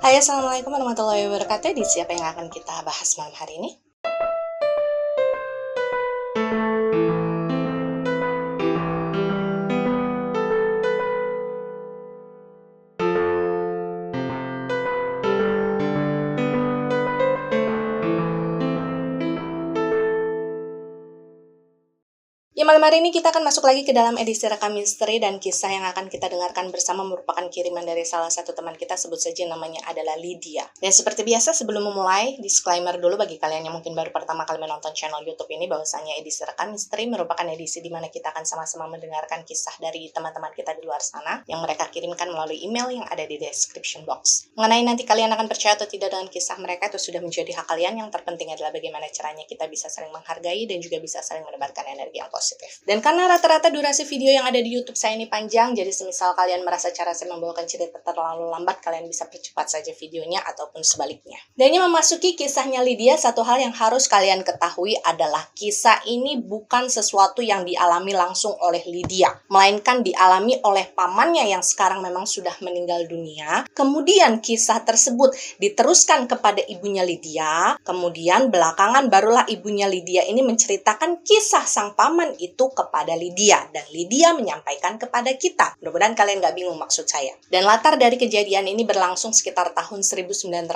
Hai, Assalamualaikum warahmatullahi wabarakatuh. Di siapa yang akan kita bahas malam hari ini? Ya, malam hari ini kita akan masuk lagi ke dalam edisi rekam misteri, dan kisah yang akan kita dengarkan bersama merupakan kiriman dari salah satu teman kita, sebut saja namanya adalah Lydia. Dan seperti biasa, sebelum memulai, disclaimer dulu bagi kalian yang mungkin baru pertama kali menonton channel YouTube ini, bahwasanya edisi rekam misteri merupakan edisi di mana kita akan sama-sama mendengarkan kisah dari teman-teman kita di luar sana yang mereka kirimkan melalui email yang ada di description box. Mengenai nanti kalian akan percaya atau tidak dengan kisah mereka, itu sudah menjadi hak kalian. Yang terpenting adalah bagaimana caranya kita bisa saling menghargai dan juga bisa saling menebarkan energi yang positif. Dan karena rata-rata durasi video yang ada di YouTube saya ini panjang, jadi semisal kalian merasa cara saya membawakan cerita terlalu lambat, kalian bisa percepat saja videonya ataupun sebaliknya. Dan ini memasuki kisahnya Lydia, satu hal yang harus kalian ketahui adalah kisah ini bukan sesuatu yang dialami langsung oleh Lydia, melainkan dialami oleh pamannya yang sekarang memang sudah meninggal dunia. Kemudian kisah tersebut diteruskan kepada ibunya Lydia, kemudian belakangan barulah ibunya Lydia ini menceritakan kisah sang paman itu kepada Lydia, dan Lydia menyampaikan kepada kita. Mudah-mudahan kalian gak bingung maksud saya. Dan latar dari kejadian ini berlangsung sekitar tahun 1998,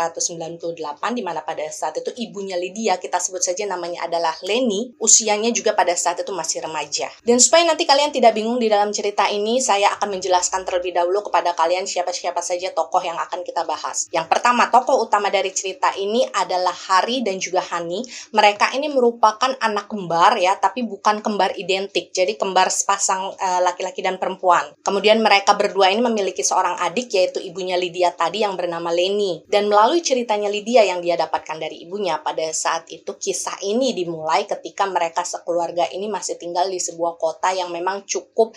di mana pada saat itu ibunya Lydia, kita sebut saja namanya adalah Leni, usianya juga pada saat itu masih remaja. Dan supaya nanti kalian tidak bingung di dalam cerita ini, saya akan menjelaskan terlebih dahulu kepada kalian siapa-siapa saja tokoh yang akan kita bahas. Yang pertama, tokoh utama dari cerita ini adalah Hari dan juga Hani. Mereka ini merupakan anak kembar ya, tapi bukan kembar identik, jadi kembar sepasang laki-laki dan perempuan. Kemudian mereka berdua ini memiliki seorang adik, yaitu ibunya Lydia tadi yang bernama Leni. Dan melalui ceritanya Lydia yang dia dapatkan dari ibunya, pada saat itu kisah ini dimulai ketika mereka sekeluarga ini masih tinggal di sebuah kota yang memang cukup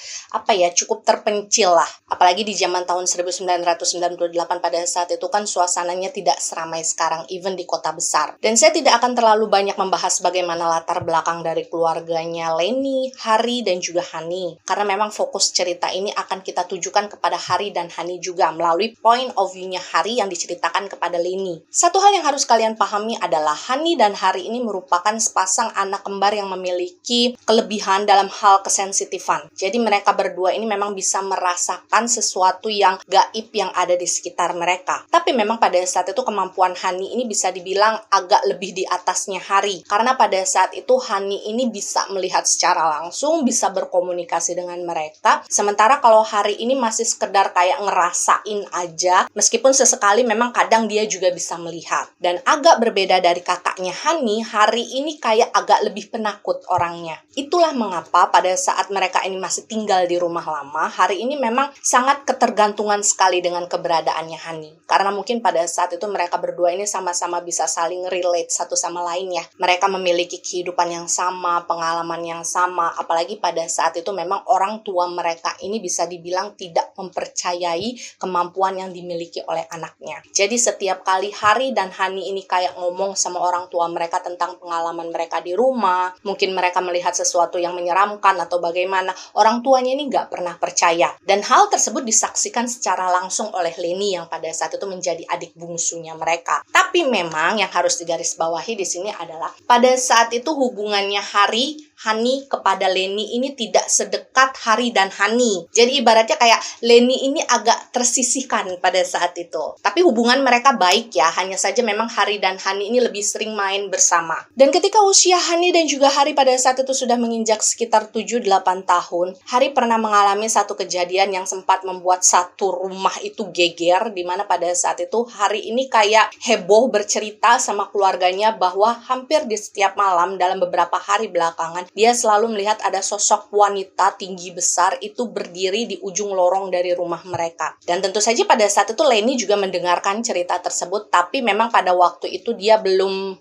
terpencil lah. Apalagi di zaman tahun 1998 pada saat itu kan suasananya tidak seramai sekarang, even di kota besar. Dan saya tidak akan terlalu banyak membahas bagaimana latar belakang dari keluarganya Leni, Hari, dan juga Hani. Karena memang fokus cerita ini akan kita tujukan kepada Hari dan Hani juga melalui point of view-nya Hari yang diceritakan kepada Leni. Satu hal yang harus kalian pahami adalah Hani dan Hari ini merupakan sepasang anak kembar yang memiliki kelebihan dalam hal kesensitifan. Jadi mereka berdua ini memang bisa merasakan sesuatu yang gaib yang ada di sekitar mereka. Tapi memang pada saat itu kemampuan Hani ini bisa dibilang agak lebih di atasnya Hari. Karena pada saat itu Hani ini bisa melihat secara langsung, bisa berkomunikasi dengan mereka. Sementara kalau Hari ini masih sekedar kayak ngerasain aja, meskipun sesekali memang kadang dia juga bisa melihat. Dan agak berbeda dari kakaknya Hani, Hari ini kayak agak lebih penakut orangnya. Itulah mengapa pada saat mereka ini masih tinggal di rumah lama, Hari ini memang sangat ketergantungan sekali dengan keberadaannya Hani. Karena mungkin pada saat itu mereka berdua ini sama-sama bisa saling relate satu sama lain ya. Mereka memiliki kehidupan yang sama, pengalaman yang sama, apalagi pada saat itu memang orang tua mereka ini bisa dibilang tidak mempercayai kemampuan yang dimiliki oleh anaknya. Jadi setiap kali Hari dan Hani ini kayak ngomong sama orang tua mereka tentang pengalaman mereka di rumah, mungkin mereka melihat sesuatu yang menyeramkan atau bagaimana, orang tuanya ini nggak pernah percaya. Dan hal tersebut disaksikan secara langsung oleh Leni yang pada saat itu menjadi adik bungsunya mereka. Tapi memang yang harus digarisbawahi di sini adalah pada saat itu hubungannya Hani kepada Leni ini tidak sedekat Hari dan Hani. Jadi ibaratnya kayak Leni ini agak tersisihkan pada saat itu. Tapi hubungan mereka baik ya, hanya saja memang Hari dan Hani ini lebih sering main bersama. Dan ketika usia Hani dan juga Hari pada saat itu sudah menginjak sekitar 7-8 tahun, Hari pernah mengalami satu kejadian yang sempat membuat satu rumah itu geger, di mana pada saat itu Hari ini kayak heboh bercerita sama keluarganya bahwa hampir di setiap malam dalam beberapa hari belakangan dia selalu melihat ada sosok wanita tinggi besar itu berdiri di ujung lorong dari rumah mereka. Dan tentu saja pada saat itu Leni juga mendengarkan cerita tersebut, tapi memang pada waktu itu dia belum,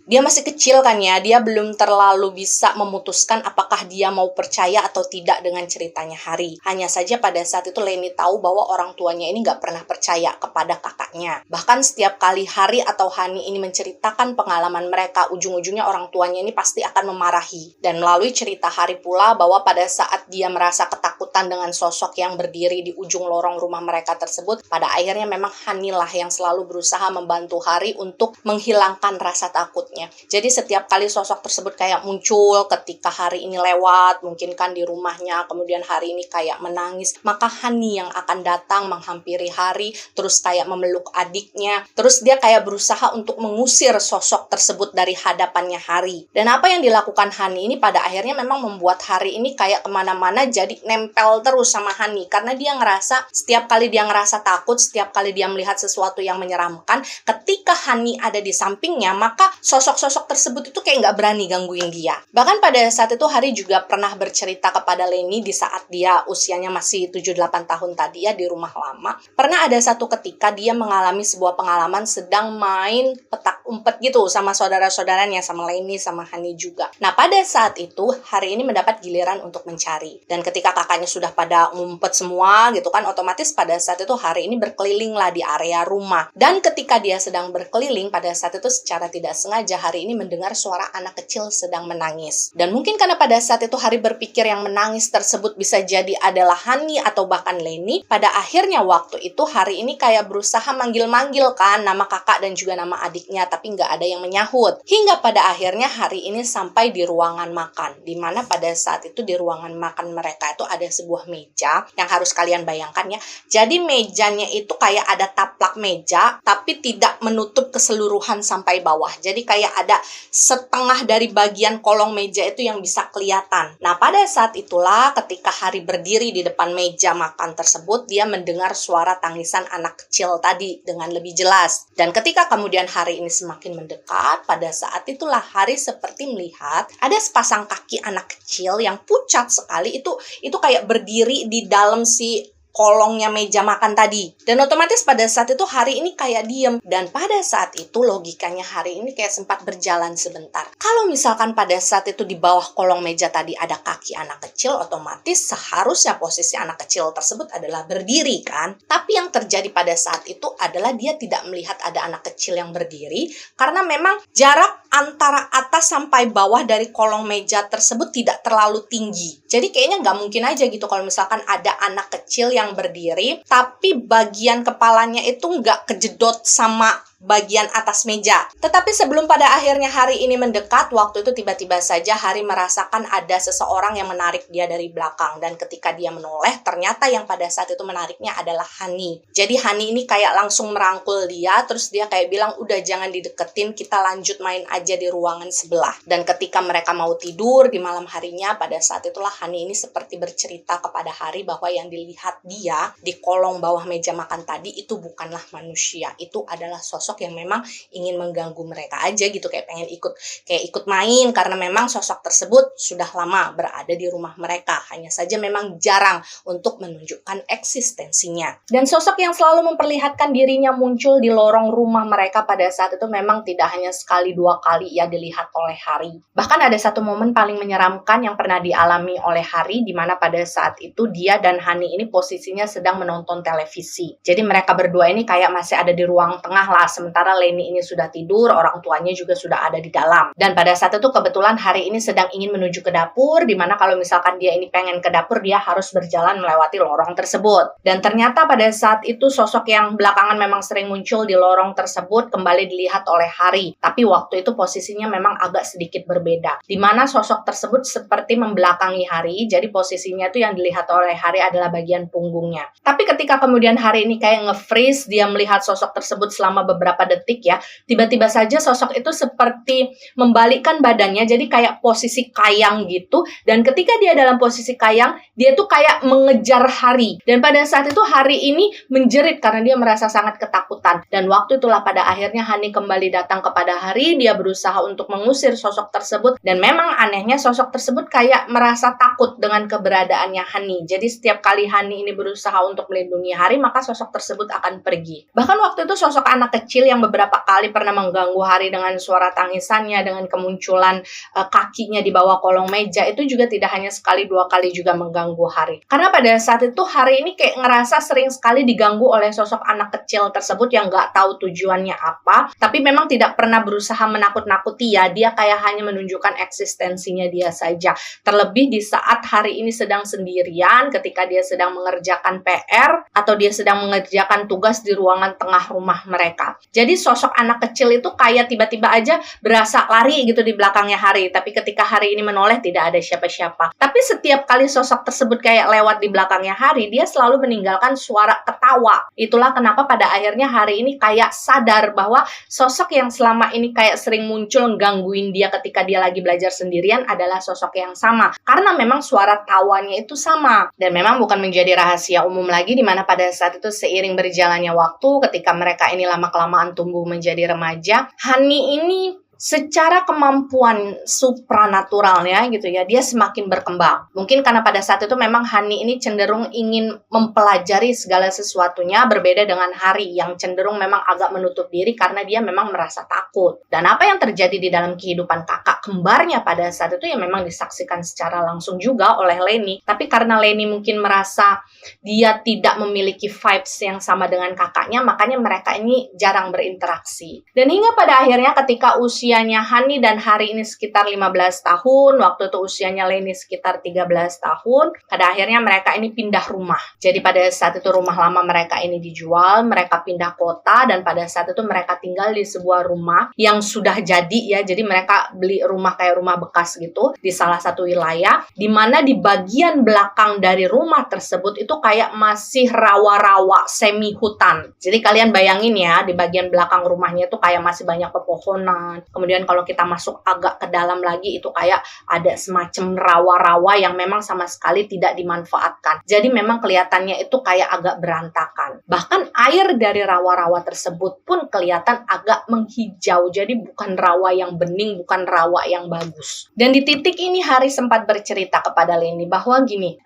dia masih kecil kan ya, dia belum terlalu bisa memutuskan apakah dia mau percaya atau tidak dengan ceritanya Hari. Hanya saja pada saat itu Leni tahu bahwa orang tuanya ini nggak pernah percaya kepada kakaknya. Bahkan setiap kali Hari atau Hani ini menceritakan pengalaman mereka, ujung-ujungnya orang tuanya ini pasti akan memarahi marahi. Dan melalui cerita Hari pula bahwa pada saat dia merasa ketakutan dengan sosok yang berdiri di ujung lorong rumah mereka tersebut, pada akhirnya memang Hani lah yang selalu berusaha membantu Hari untuk menghilangkan rasa takutnya. Jadi setiap kali sosok tersebut kayak muncul ketika Hari ini lewat, mungkin kan di rumahnya, kemudian Hari ini kayak menangis, maka Hani yang akan datang menghampiri Hari, terus kayak memeluk adiknya, terus dia kayak berusaha untuk mengusir sosok tersebut dari hadapannya Hari. Dan apa yang dilakukan Hani ini pada akhirnya memang membuat Hari ini kayak kemana-mana jadi nempel terus sama Hani, karena dia ngerasa setiap kali dia ngerasa takut, setiap kali dia melihat sesuatu yang menyeramkan, ketika Hani ada di sampingnya, maka sosok-sosok tersebut itu kayak nggak berani gangguin dia. Bahkan pada saat itu Hari juga pernah bercerita kepada Leni di saat dia usianya masih 7-8 tahun tadi ya, di rumah lama. Pernah ada satu ketika dia mengalami sebuah pengalaman sedang main petak umpet gitu sama saudara-saudaranya, sama Leni, sama Hani juga. Nah, pada saat itu Hari ini mendapat giliran untuk mencari. Dan ketika kakaknya sudah pada ngumpet semua gitu kan, otomatis pada saat itu Hari ini berkeliling lah di area rumah. Dan ketika dia sedang berkeliling, pada saat itu secara tidak sengaja Hari ini mendengar suara anak kecil sedang menangis. Dan mungkin karena pada saat itu Hari berpikir yang menangis tersebut bisa jadi adalah Hani atau bahkan Leni, pada akhirnya waktu itu Hari ini kayak berusaha manggil-manggil kan nama kakak dan juga nama adiknya, tapi nggak ada yang menyahut. Hingga pada akhirnya Hari ini sampai di ruangan makan, di mana pada saat itu di ruangan makan mereka itu ada sebuah meja yang harus kalian bayangkan ya. Jadi mejanya itu kayak ada taplak meja, tapi tidak menutup keseluruhan sampai bawah. Jadi kayak ada setengah dari bagian kolong meja itu yang bisa kelihatan. Nah, pada saat itulah ketika Hari berdiri di depan meja makan tersebut, dia mendengar suara tangisan anak kecil tadi dengan lebih jelas. Dan ketika kemudian Hari ini semakin mendekat, pada saat itulah Hari seperti melihat ada sepasang kaki anak kecil yang pucat sekali, itu kayak berdiri di dalam si kolongnya meja makan tadi. Dan otomatis pada saat itu Hari ini kayak diem. Dan pada saat itu logikanya Hari ini kayak sempat berjalan sebentar. Kalau misalkan pada saat itu di bawah kolong meja tadi ada kaki anak kecil, otomatis seharusnya posisi anak kecil tersebut adalah berdiri kan. Tapi yang terjadi pada saat itu adalah dia tidak melihat ada anak kecil yang berdiri, karena memang jarak antara atas sampai bawah dari kolong meja tersebut tidak terlalu tinggi. Jadi kayaknya nggak mungkin aja gitu kalau misalkan ada anak kecil yang berdiri, tapi bagian kepalanya itu nggak kejedot sama bagian atas meja. Tetapi sebelum pada akhirnya Hari ini mendekat, waktu itu tiba-tiba saja Hari merasakan ada seseorang yang menarik dia dari belakang. Dan ketika dia menoleh, ternyata yang pada saat itu menariknya adalah Hani. Jadi Hani ini kayak langsung merangkul dia, terus dia kayak bilang, udah jangan dideketin, kita lanjut main aja di ruangan sebelah. Dan ketika mereka mau tidur di malam harinya, pada saat itulah Hani ini seperti bercerita kepada Hari bahwa yang dilihat dia di kolong bawah meja makan tadi itu bukanlah manusia, itu adalah sosok yang memang ingin mengganggu mereka aja gitu, kayak pengen ikut main, karena memang sosok tersebut sudah lama berada di rumah mereka, hanya saja memang jarang untuk menunjukkan eksistensinya. Dan sosok yang selalu memperlihatkan dirinya muncul di lorong rumah mereka pada saat itu memang tidak hanya sekali dua kali ya dilihat oleh Hari. Bahkan ada satu momen paling menyeramkan yang pernah dialami oleh Hari, di mana pada saat itu dia dan Hani ini posisinya sedang menonton televisi. Jadi mereka berdua ini kayak masih ada di ruang tengah lah, sementara Leni ini sudah tidur, orang tuanya juga sudah ada di dalam. Dan pada saat itu kebetulan Hari ini sedang ingin menuju ke dapur, dimana kalau misalkan dia ini pengen ke dapur, dia harus berjalan melewati lorong tersebut. Dan ternyata pada saat itu sosok yang belakangan memang sering muncul di lorong tersebut kembali dilihat oleh Hari. Tapi waktu itu posisinya memang agak sedikit berbeda, dimana sosok tersebut seperti membelakangi Hari, jadi posisinya itu yang dilihat oleh Hari adalah bagian punggungnya. Tapi ketika kemudian Hari ini kayak nge-freeze, dia melihat sosok tersebut selama beberapa detik ya, tiba-tiba saja sosok itu seperti membalikkan badannya, jadi kayak posisi kayang gitu, dan ketika dia dalam posisi kayang, dia tuh kayak mengejar Hari, dan pada saat itu Hari ini menjerit karena dia merasa sangat ketakutan. Dan waktu itulah pada akhirnya Hani kembali datang kepada Hari, dia berusaha untuk mengusir sosok tersebut, dan memang anehnya sosok tersebut kayak merasa takut dengan keberadaannya Hani. Jadi setiap kali Hani ini berusaha untuk melindungi Hari, maka sosok tersebut akan pergi. Bahkan waktu itu sosok anak kecil kecil yang beberapa kali pernah mengganggu Hari dengan suara tangisannya, dengan kemunculan kakinya di bawah kolong meja, itu juga tidak hanya sekali dua kali juga mengganggu Hari. Karena pada saat itu Hari ini kayak ngerasa sering sekali diganggu oleh sosok anak kecil tersebut yang nggak tahu tujuannya apa, tapi memang tidak pernah berusaha menakut-nakuti ya, dia kayak hanya menunjukkan eksistensinya dia saja. Terlebih di saat Hari ini sedang sendirian, ketika dia sedang mengerjakan PR atau dia sedang mengerjakan tugas di ruangan tengah rumah mereka. Jadi sosok anak kecil itu kayak tiba-tiba aja berasa lari gitu di belakangnya Hari, tapi ketika Hari ini menoleh tidak ada siapa-siapa. Tapi setiap kali sosok tersebut kayak lewat di belakangnya Hari, dia selalu meninggalkan suara ketawa. Itulah kenapa pada akhirnya Hari ini kayak sadar bahwa sosok yang selama ini kayak sering muncul gangguin dia ketika dia lagi belajar sendirian adalah sosok yang sama. Karena memang suara tawanya itu sama. Dan memang bukan menjadi rahasia umum lagi, di mana pada saat itu seiring berjalannya waktu, ketika mereka ini lama-kelamaan tumbuh menjadi remaja, Hani ini secara kemampuan supranaturalnya gitu ya, dia semakin berkembang. Mungkin karena pada saat itu memang Hani ini cenderung ingin mempelajari segala sesuatunya, berbeda dengan Hari yang cenderung memang agak menutup diri karena dia memang merasa takut. Dan apa yang terjadi di dalam kehidupan kakak kembarnya pada saat itu ya memang disaksikan secara langsung juga oleh Leni. Tapi karena Leni mungkin merasa dia tidak memiliki vibes yang sama dengan kakaknya, makanya mereka ini jarang berinteraksi. Dan hingga pada akhirnya ketika usianya Hani dan Hari ini sekitar 15 tahun, waktu itu usianya Leni sekitar 13 tahun, pada akhirnya mereka ini pindah rumah. Jadi pada saat itu rumah lama mereka ini dijual, mereka pindah kota, dan pada saat itu mereka tinggal di sebuah rumah yang sudah jadi ya, jadi mereka beli rumah kayak rumah bekas gitu, di salah satu wilayah, di mana di bagian belakang dari rumah tersebut itu kayak masih rawa-rawa semi hutan. Jadi kalian bayangin ya, di bagian belakang rumahnya itu kayak masih banyak pepohonan. Kemudian kalau kita masuk agak ke dalam lagi itu kayak ada semacam rawa-rawa yang memang sama sekali tidak dimanfaatkan. Jadi memang kelihatannya itu kayak agak berantakan. Bahkan air dari rawa-rawa tersebut pun kelihatan agak menghijau. Jadi bukan rawa yang bening, bukan rawa yang bagus. Dan di titik ini Hari sempat bercerita kepada Leni bahwa gini,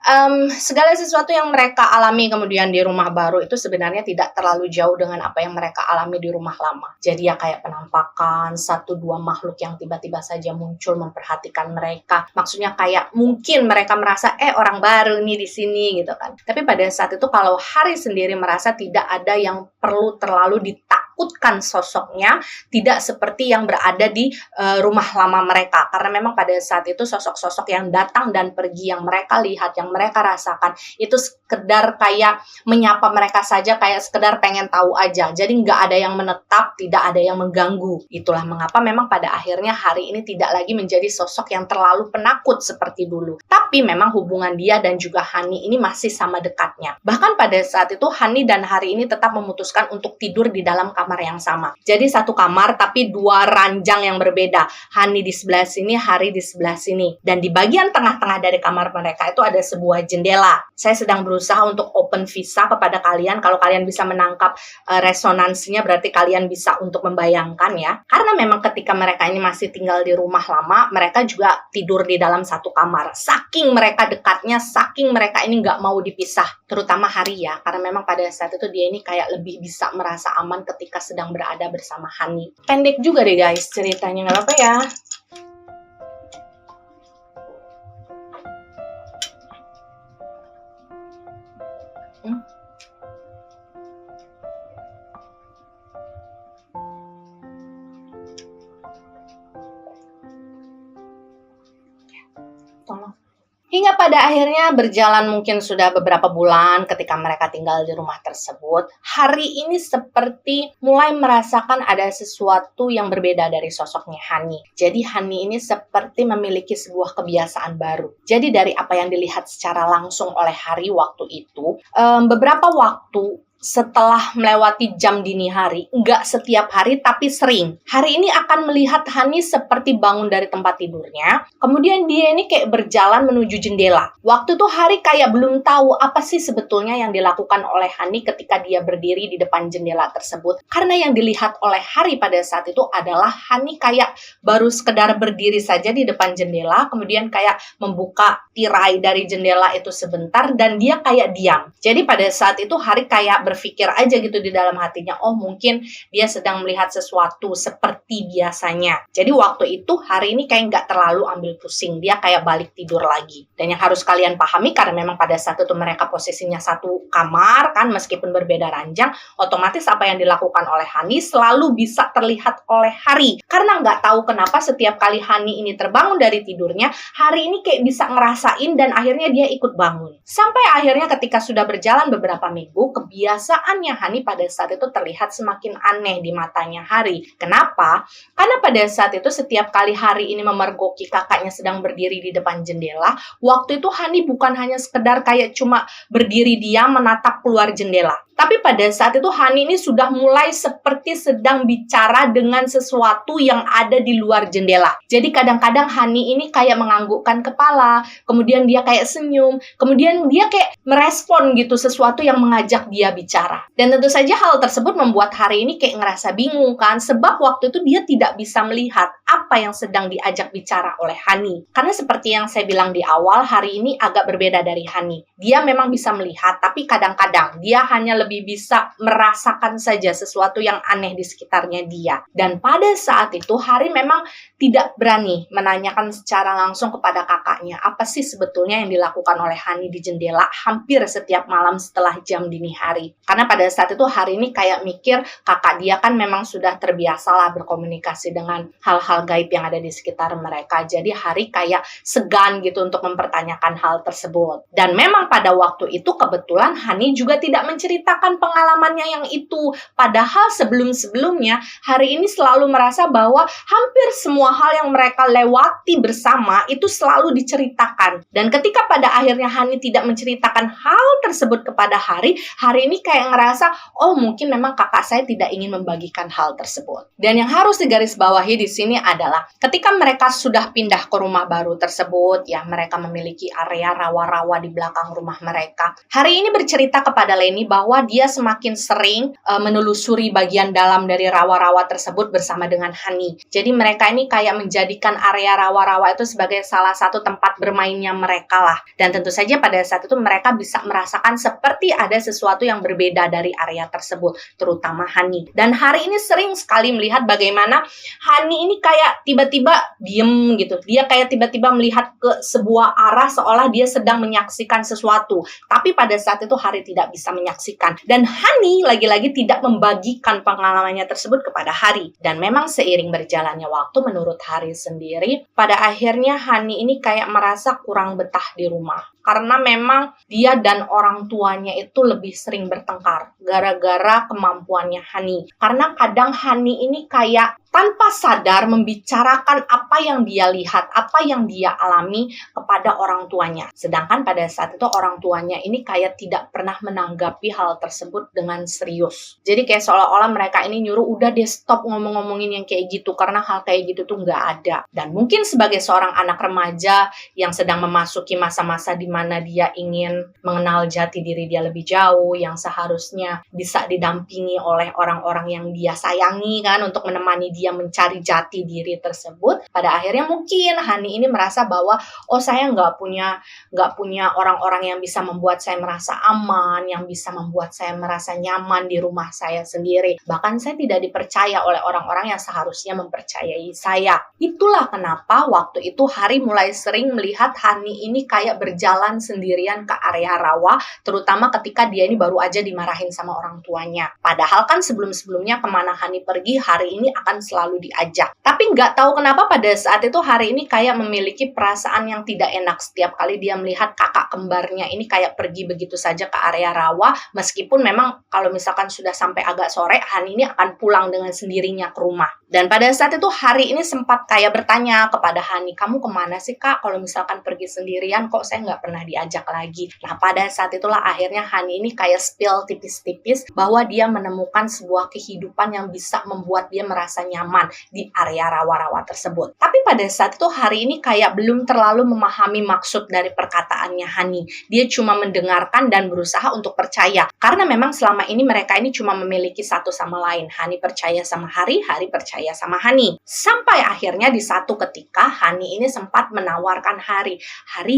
segala sesuatu yang mereka alami kemudian di rumah baru itu sebenarnya tidak terlalu jauh dengan apa yang mereka alami di rumah lama. Jadi ya kayak penampakan, satu dua makhluk yang tiba-tiba saja muncul memperhatikan mereka. Maksudnya kayak mungkin mereka merasa orang baru nih di sini gitu kan. Tapi pada saat itu kalau Hari sendiri merasa tidak ada yang perlu terlalu ditakutkan sosoknya, tidak seperti yang berada di rumah lama mereka. Karena memang pada saat itu sosok-sosok yang datang dan pergi yang mereka lihat, yang mereka rasakan itu sekedar kayak menyapa mereka saja, kayak sekedar pengen tahu aja. Jadi nggak ada yang menetap, tidak ada yang mengganggu. Itulah mengapa memang pada akhirnya Hari ini tidak lagi menjadi sosok yang terlalu penakut seperti dulu. Tapi memang hubungan dia dan juga Hani ini masih sama dekatnya. Bahkan pada saat itu Hani dan Hari ini tetap memutuskan untuk tidur di dalam kamar yang sama. Jadi satu kamar tapi dua ranjang yang berbeda. Hani di sebelah sini, Hari di sebelah sini. Dan di bagian tengah-tengah dari kamar mereka itu ada sebuah jendela. Saya sedang berusaha untuk open visa kepada kalian. Kalau kalian bisa menangkap resonansinya, berarti kalian bisa untuk membayangkan ya. Karena memang ketika mereka ini masih tinggal di rumah lama, mereka juga tidur di dalam satu kamar. Saking mereka dekatnya, saking mereka ini nggak mau dipisah. Terutama Hari ya, karena memang pada saat itu dia ini kayak lebih bisa merasa aman ketika sedang berada bersama Hani. Pendek juga deh guys ceritanya, nggak apa-apa ya. Tolong. Hingga pada akhirnya berjalan mungkin sudah beberapa bulan ketika mereka tinggal di rumah tersebut, Hari ini seperti mulai merasakan ada sesuatu yang berbeda dari sosoknya Hani. Jadi Hani ini seperti memiliki sebuah kebiasaan baru. Jadi dari apa yang dilihat secara langsung oleh Hari waktu itu, beberapa waktu setelah melewati jam dini hari, nggak setiap hari tapi sering. Hari ini akan melihat Hani seperti bangun dari tempat tidurnya, kemudian dia ini kayak berjalan menuju jendela. Waktu itu Hari kayak belum tahu apa sih sebetulnya yang dilakukan oleh Hani ketika dia berdiri di depan jendela tersebut. Karena yang dilihat oleh Hari pada saat itu adalah Hani kayak baru sekedar berdiri saja di depan jendela, kemudian kayak membuka tirai dari jendela itu sebentar dan dia kayak diam. Jadi pada saat itu Hari kayak berpikir aja gitu di dalam hatinya, oh mungkin dia sedang melihat sesuatu seperti biasanya. Jadi waktu itu hari ini kayak nggak terlalu ambil pusing, dia kayak balik tidur lagi. Dan yang harus kalian pahami, karena memang pada saat itu mereka posisinya satu kamar kan, meskipun berbeda ranjang, otomatis apa yang dilakukan oleh Hani selalu bisa terlihat oleh Hari. Karena nggak tahu kenapa setiap kali Hani ini terbangun dari tidurnya, Hari ini kayak bisa ngerasain dan akhirnya dia ikut bangun. Sampai akhirnya ketika sudah berjalan beberapa minggu, kebiasaannya Hani pada saat itu terlihat semakin aneh di matanya Hari. Kenapa? Karena pada saat itu setiap kali Hari ini memergoki kakaknya sedang berdiri di depan jendela, waktu itu Hani bukan hanya sekedar kayak cuma berdiri diam menatap keluar jendela. Tapi pada saat itu Hani ini sudah mulai seperti sedang bicara dengan sesuatu yang ada di luar jendela. Jadi kadang-kadang Hani ini kayak menganggukkan kepala, kemudian dia kayak senyum, kemudian dia kayak merespon gitu sesuatu yang mengajak dia bicara. Dan tentu saja hal tersebut membuat Hari ini kayak ngerasa bingung kan, sebab waktu itu dia tidak bisa melihat apa yang sedang diajak bicara oleh Hani. Karena seperti yang saya bilang di awal, Hari ini agak berbeda dari Hani. Dia memang bisa melihat, tapi kadang-kadang dia hanya lebih bisa merasakan saja sesuatu yang aneh di sekitarnya dia. Dan pada saat itu Hari memang tidak berani menanyakan secara langsung kepada kakaknya apa sih sebetulnya yang dilakukan oleh Hani di jendela hampir setiap malam setelah jam dini hari. Karena pada saat itu Hari ini kayak mikir kakak dia kan memang sudah terbiasa lah berkomunikasi dengan hal-hal gaib yang ada di sekitar mereka. Jadi Hari kayak segan gitu untuk mempertanyakan hal tersebut. Dan memang pada waktu itu kebetulan Hani juga tidak menceritakan pengalamannya yang itu. Padahal sebelum-sebelumnya Hari ini selalu merasa bahwa hampir semua hal yang mereka lewati bersama itu selalu diceritakan. Dan ketika pada akhirnya Hani tidak menceritakan hal tersebut kepada Hari ini kayak ngerasa, oh mungkin memang kakak saya tidak ingin membagikan hal tersebut. Dan yang harus digarisbawahi di sini adalah ketika mereka sudah pindah ke rumah baru tersebut, ya mereka memiliki area rawa-rawa di belakang rumah mereka. Hari ini bercerita kepada Leni bahwa dia semakin sering menelusuri bagian dalam dari rawa-rawa tersebut bersama dengan Hani. Jadi mereka ini kayak menjadikan area rawa-rawa itu sebagai salah satu tempat bermainnya mereka lah. Dan tentu saja pada saat itu mereka bisa merasakan seperti ada sesuatu yang berbeda dari area tersebut, terutama Hani. Dan Hari ini sering sekali melihat bagaimana Hani ini kayak tiba-tiba diem gitu. Dia kayak tiba-tiba melihat ke sebuah arah seolah dia sedang menyaksikan sesuatu. Tapi pada saat itu Hari tidak bisa menyaksikan. Dan Hani lagi-lagi tidak membagikan pengalamannya tersebut kepada Hari. Dan memang seiring berjalannya waktu menurut Hari sendiri, pada akhirnya Hani ini kayak merasa kurang betah di rumah. Karena memang dia dan orang tuanya itu lebih sering bertengkar gara-gara kemampuannya Hani. Karena kadang Hani ini kayak tanpa sadar membicarakan apa yang dia lihat, apa yang dia alami kepada orang tuanya. Sedangkan pada saat itu orang tuanya ini kayak tidak pernah menanggapi hal tersebut dengan serius. Jadi kayak seolah-olah mereka ini nyuruh udah deh stop ngomong-ngomongin yang kayak gitu, karena hal kayak gitu tuh nggak ada. Dan mungkin sebagai seorang anak remaja yang sedang memasuki masa-masa di mana dia ingin mengenal jati diri dia lebih jauh, yang seharusnya bisa didampingi oleh orang-orang yang dia sayangi kan, untuk menemani dia mencari jati diri tersebut. Pada akhirnya mungkin Hani ini merasa bahwa oh saya nggak punya orang-orang yang bisa membuat saya merasa aman, yang bisa membuat saya merasa nyaman di rumah saya sendiri. Bahkan saya tidak dipercaya oleh orang-orang yang seharusnya mempercayai saya. Itulah kenapa waktu itu Hari mulai sering melihat Hani ini kayak berjalan sendirian ke area rawa, terutama ketika dia ini baru aja dimarahin sama orang tuanya. Padahal kan sebelum-sebelumnya kemana Hani pergi, Hari ini akan selalu diajak. Tapi nggak tahu kenapa pada saat itu Hari ini kayak memiliki perasaan yang tidak enak setiap kali dia melihat kakak kembarnya ini kayak pergi begitu saja ke area rawa, meskipun memang kalau misalkan sudah sampai agak sore, Hani ini akan pulang dengan sendirinya ke rumah. Dan pada saat itu Hari ini sempat kayak bertanya kepada Hani, kamu kemana sih kak? Kalau misalkan pergi sendirian kok saya nggak pernah diajak lagi. Nah pada saat itulah akhirnya Hani ini kayak spill tipis-tipis bahwa dia menemukan sebuah kehidupan yang bisa membuat dia merasa nyaman di area rawa-rawa tersebut. Tapi pada saat itu Hari ini kayak belum terlalu memahami maksud dari perkataannya Hani. Dia cuma mendengarkan dan berusaha untuk percaya. Karena memang selama ini mereka ini cuma memiliki satu sama lain. Hani percaya sama Hari percaya percaya sama Hani. Sampai akhirnya di satu ketika Hani ini sempat menawarkan Hari,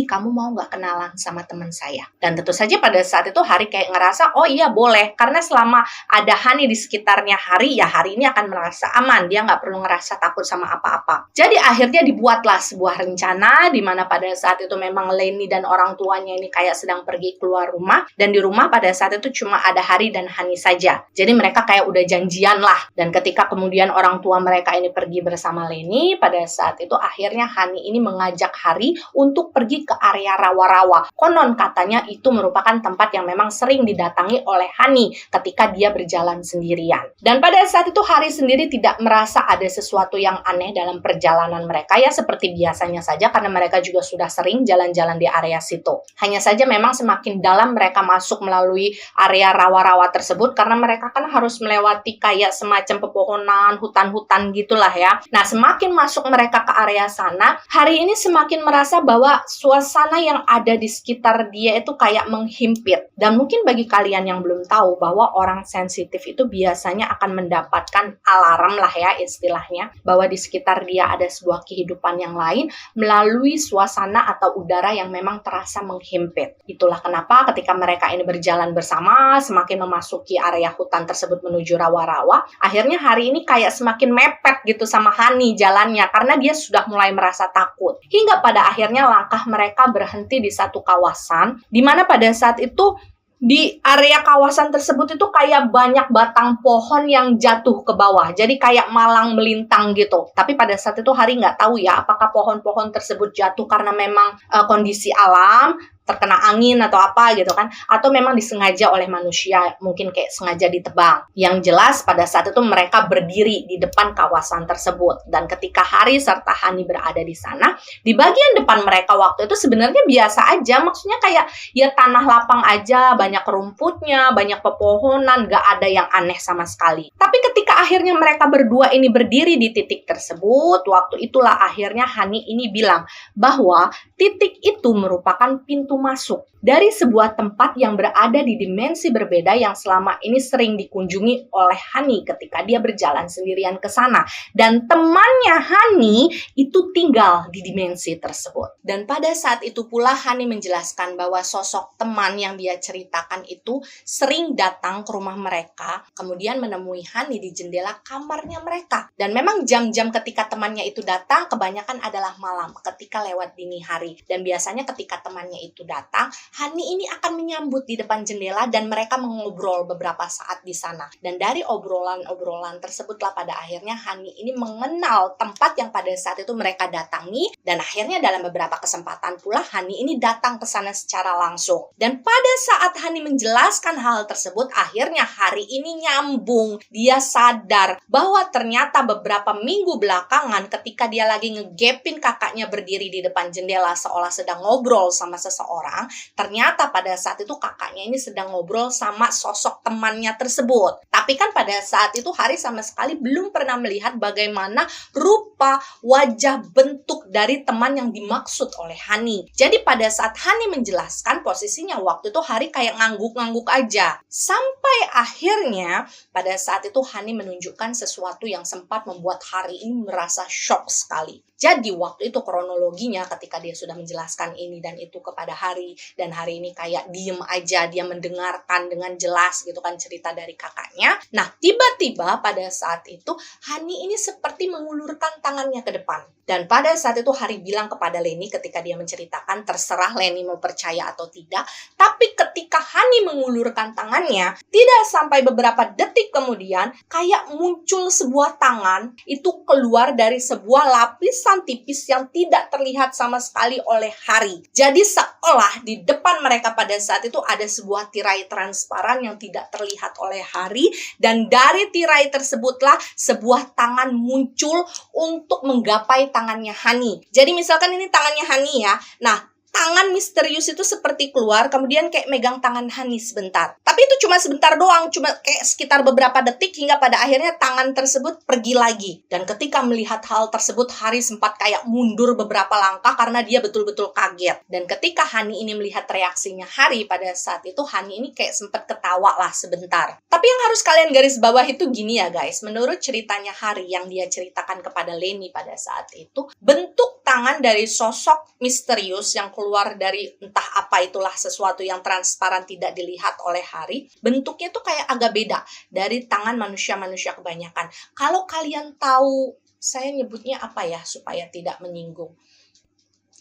kamu mau nggak kenalan sama teman saya? Dan tentu saja pada saat itu Hari kayak ngerasa, oh iya boleh, karena selama ada Hani di sekitarnya Hari, ya Hari ini akan merasa aman, dia nggak perlu ngerasa takut sama apa-apa. Jadi akhirnya dibuatlah sebuah rencana di mana pada saat itu memang Leni dan orang tuanya ini kayak sedang pergi keluar rumah, dan di rumah pada saat itu cuma ada Hari dan Hani saja. Jadi mereka kayak udah janjian lah. Dan ketika kemudian orang tua mereka ini pergi bersama Leni, pada saat itu akhirnya Hani ini mengajak Hari untuk pergi ke area rawa-rawa. Konon katanya itu merupakan tempat yang memang sering didatangi oleh Hani ketika dia berjalan sendirian. Dan pada saat itu Hari sendiri tidak merasa ada sesuatu yang aneh dalam perjalanan mereka, ya seperti biasanya saja karena mereka juga sudah sering jalan-jalan di area situ. Hanya saja memang semakin dalam mereka masuk melalui area rawa-rawa tersebut karena mereka kan harus melewati kayak semacam pepohonan, hutan-hutan gitulah ya. Nah, semakin masuk mereka ke area sana, Hari ini semakin merasa bahwa suasana yang ada di sekitar dia itu kayak menghimpit. Dan mungkin bagi kalian yang belum tahu bahwa orang sensitif itu biasanya akan mendapatkan alarm lah ya istilahnya, bahwa di sekitar dia ada sebuah kehidupan yang lain melalui suasana atau udara yang memang terasa menghimpit. Itulah kenapa ketika mereka ini berjalan bersama, semakin memasuki area hutan tersebut menuju rawa-rawa, akhirnya Hari ini kayak semakin mepet gitu sama Hani jalannya karena dia sudah mulai merasa takut. Hingga pada akhirnya langkah mereka berhenti di satu kawasan di mana pada saat itu di area kawasan tersebut itu kayak banyak batang pohon yang jatuh ke bawah. Jadi kayak malang melintang gitu. Tapi pada saat itu Hari nggak tahu ya apakah pohon-pohon tersebut jatuh karena memang kondisi alam, terkena angin atau apa gitu kan, atau memang disengaja oleh manusia, mungkin kayak sengaja ditebang. Yang jelas pada saat itu mereka berdiri di depan kawasan tersebut, dan ketika Hari serta Hani berada di sana, di bagian depan mereka waktu itu sebenarnya biasa aja, maksudnya kayak ya tanah lapang aja, banyak rumputnya, banyak pepohonan, gak ada yang aneh sama sekali. Tapi ketika akhirnya mereka berdua ini berdiri di titik tersebut, waktu itulah akhirnya Hani ini bilang bahwa titik itu merupakan pintu masuk dari sebuah tempat yang berada di dimensi berbeda yang selama ini sering dikunjungi oleh Hani ketika dia berjalan sendirian ke sana. Dan temannya Hani itu tinggal di dimensi tersebut. Dan pada saat itu pula Hani menjelaskan bahwa sosok teman yang dia ceritakan itu sering datang ke rumah mereka, kemudian menemui Hani di jendela kamarnya mereka. Dan memang jam-jam ketika temannya itu datang kebanyakan adalah malam, ketika lewat dini hari. Dan biasanya ketika temannya itu datang, Hani ini akan menyambut di depan jendela dan mereka mengobrol beberapa saat di sana. Dan dari obrolan-obrolan tersebutlah pada akhirnya Hani ini mengenal tempat yang pada saat itu mereka datangi, dan akhirnya dalam beberapa kesempatan pula Hani ini datang ke sana secara langsung. Dan pada saat Hani menjelaskan hal tersebut, akhirnya Hari ini nyambung. Dia sadar bahwa ternyata beberapa minggu belakangan ketika dia lagi ngegepin kakaknya berdiri di depan jendela seolah sedang ngobrol sama seseorang, ternyata pada saat itu kakaknya ini sedang ngobrol sama sosok temannya tersebut. Tapi kan pada saat itu Hari sama sekali belum pernah melihat bagaimana rupa, wajah, bentuk dari teman yang dimaksud oleh Hani. Jadi pada saat Hani menjelaskan, posisinya waktu itu Hari kayak ngangguk-ngangguk aja. Sampai akhirnya pada saat itu Hani menunjukkan sesuatu yang sempat membuat Hari ini merasa shock sekali. Jadi waktu itu kronologinya ketika dia sudah menjelaskan ini dan itu kepada Hari, dan Hari ini kayak diem aja, dia mendengarkan dengan jelas gitu kan cerita dari kakaknya. Nah, tiba-tiba pada saat itu Hani ini seperti mengulurkan tangannya ke depan. Dan pada saat itu Hari bilang kepada Leni ketika dia menceritakan, terserah Leni mau percaya atau tidak, tapi ketika Hani mengulurkan tangannya, tidak sampai beberapa detik kemudian kayak muncul sebuah tangan itu keluar dari sebuah lapisan tipis yang tidak terlihat sama sekali oleh Hari. Jadi seolah di depan mereka pada saat itu ada sebuah tirai transparan yang tidak terlihat oleh Hari, dan dari tirai tersebutlah sebuah tangan muncul untuk menggapai tangannya Hani. Jadi misalkan ini tangannya Hani ya. Nah, tangan misterius itu seperti keluar, kemudian kayak megang tangan Hani sebentar. Tapi itu cuma sebentar doang, cuma kayak sekitar beberapa detik hingga pada akhirnya tangan tersebut pergi lagi. Dan ketika melihat hal tersebut, Hari sempat kayak mundur beberapa langkah karena dia betul-betul kaget. Dan ketika Hani ini melihat reaksinya Hari pada saat itu, Hani ini kayak sempat ketawa lah sebentar. Tapi yang harus kalian garis bawah itu gini ya guys, menurut ceritanya Hari yang dia ceritakan kepada Leni pada saat itu, bentuk tangan dari sosok misterius yang keluar dari entah apa itulah sesuatu yang transparan tidak dilihat oleh Hari, bentuknya tuh kayak agak beda dari tangan manusia-manusia kebanyakan. Kalau kalian tahu, saya nyebutnya apa ya supaya tidak menyinggung.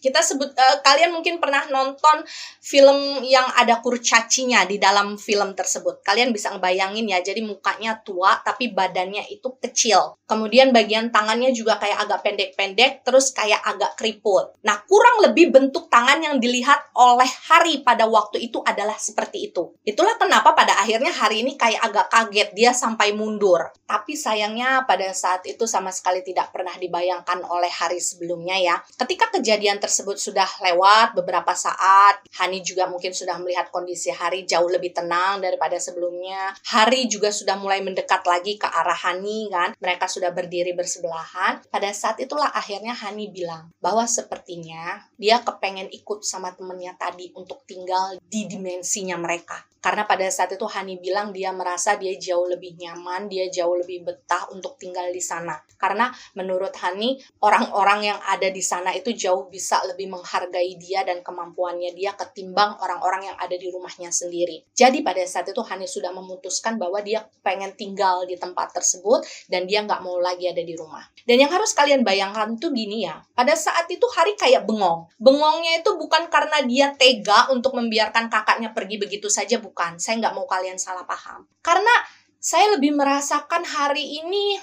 Kita sebut, kalian mungkin pernah nonton film yang ada kurcacinya di dalam film tersebut. Kalian bisa ngebayangin ya, jadi mukanya tua tapi badannya itu kecil. Kemudian bagian tangannya juga kayak agak pendek-pendek, terus kayak agak keriput. Nah, kurang lebih bentuk tangan yang dilihat oleh Hari pada waktu itu adalah seperti itu. Itulah kenapa pada akhirnya Hari ini kayak agak kaget, dia sampai mundur. Tapi sayangnya pada saat itu sama sekali tidak pernah dibayangkan oleh Hari sebelumnya ya. Ketika kejadian tersebut sudah lewat beberapa saat, Hani juga mungkin sudah melihat kondisi Hari jauh lebih tenang daripada sebelumnya. Hari juga sudah mulai mendekat lagi ke arah Hani kan. Mereka sudah berdiri bersebelahan. Pada saat itulah akhirnya Hani bilang bahwa sepertinya dia kepengen ikut sama temennya tadi untuk tinggal di dimensinya mereka. Karena pada saat itu Hani bilang dia merasa dia jauh lebih nyaman, dia jauh lebih betah untuk tinggal di sana. Karena menurut Hani, orang-orang yang ada di sana itu jauh bisa lebih menghargai dia dan kemampuannya dia ketimbang orang-orang yang ada di rumahnya sendiri. Jadi pada saat itu Hani sudah memutuskan bahwa dia pengen tinggal di tempat tersebut dan dia nggak mau lagi ada di rumah. Dan yang harus kalian bayangkan tuh gini ya, pada saat itu Hari kayak bengong. Bengongnya itu bukan karena dia tega untuk membiarkan kakaknya pergi begitu saja, bukan. Saya nggak mau kalian salah paham. Karena saya lebih merasakan Hari ini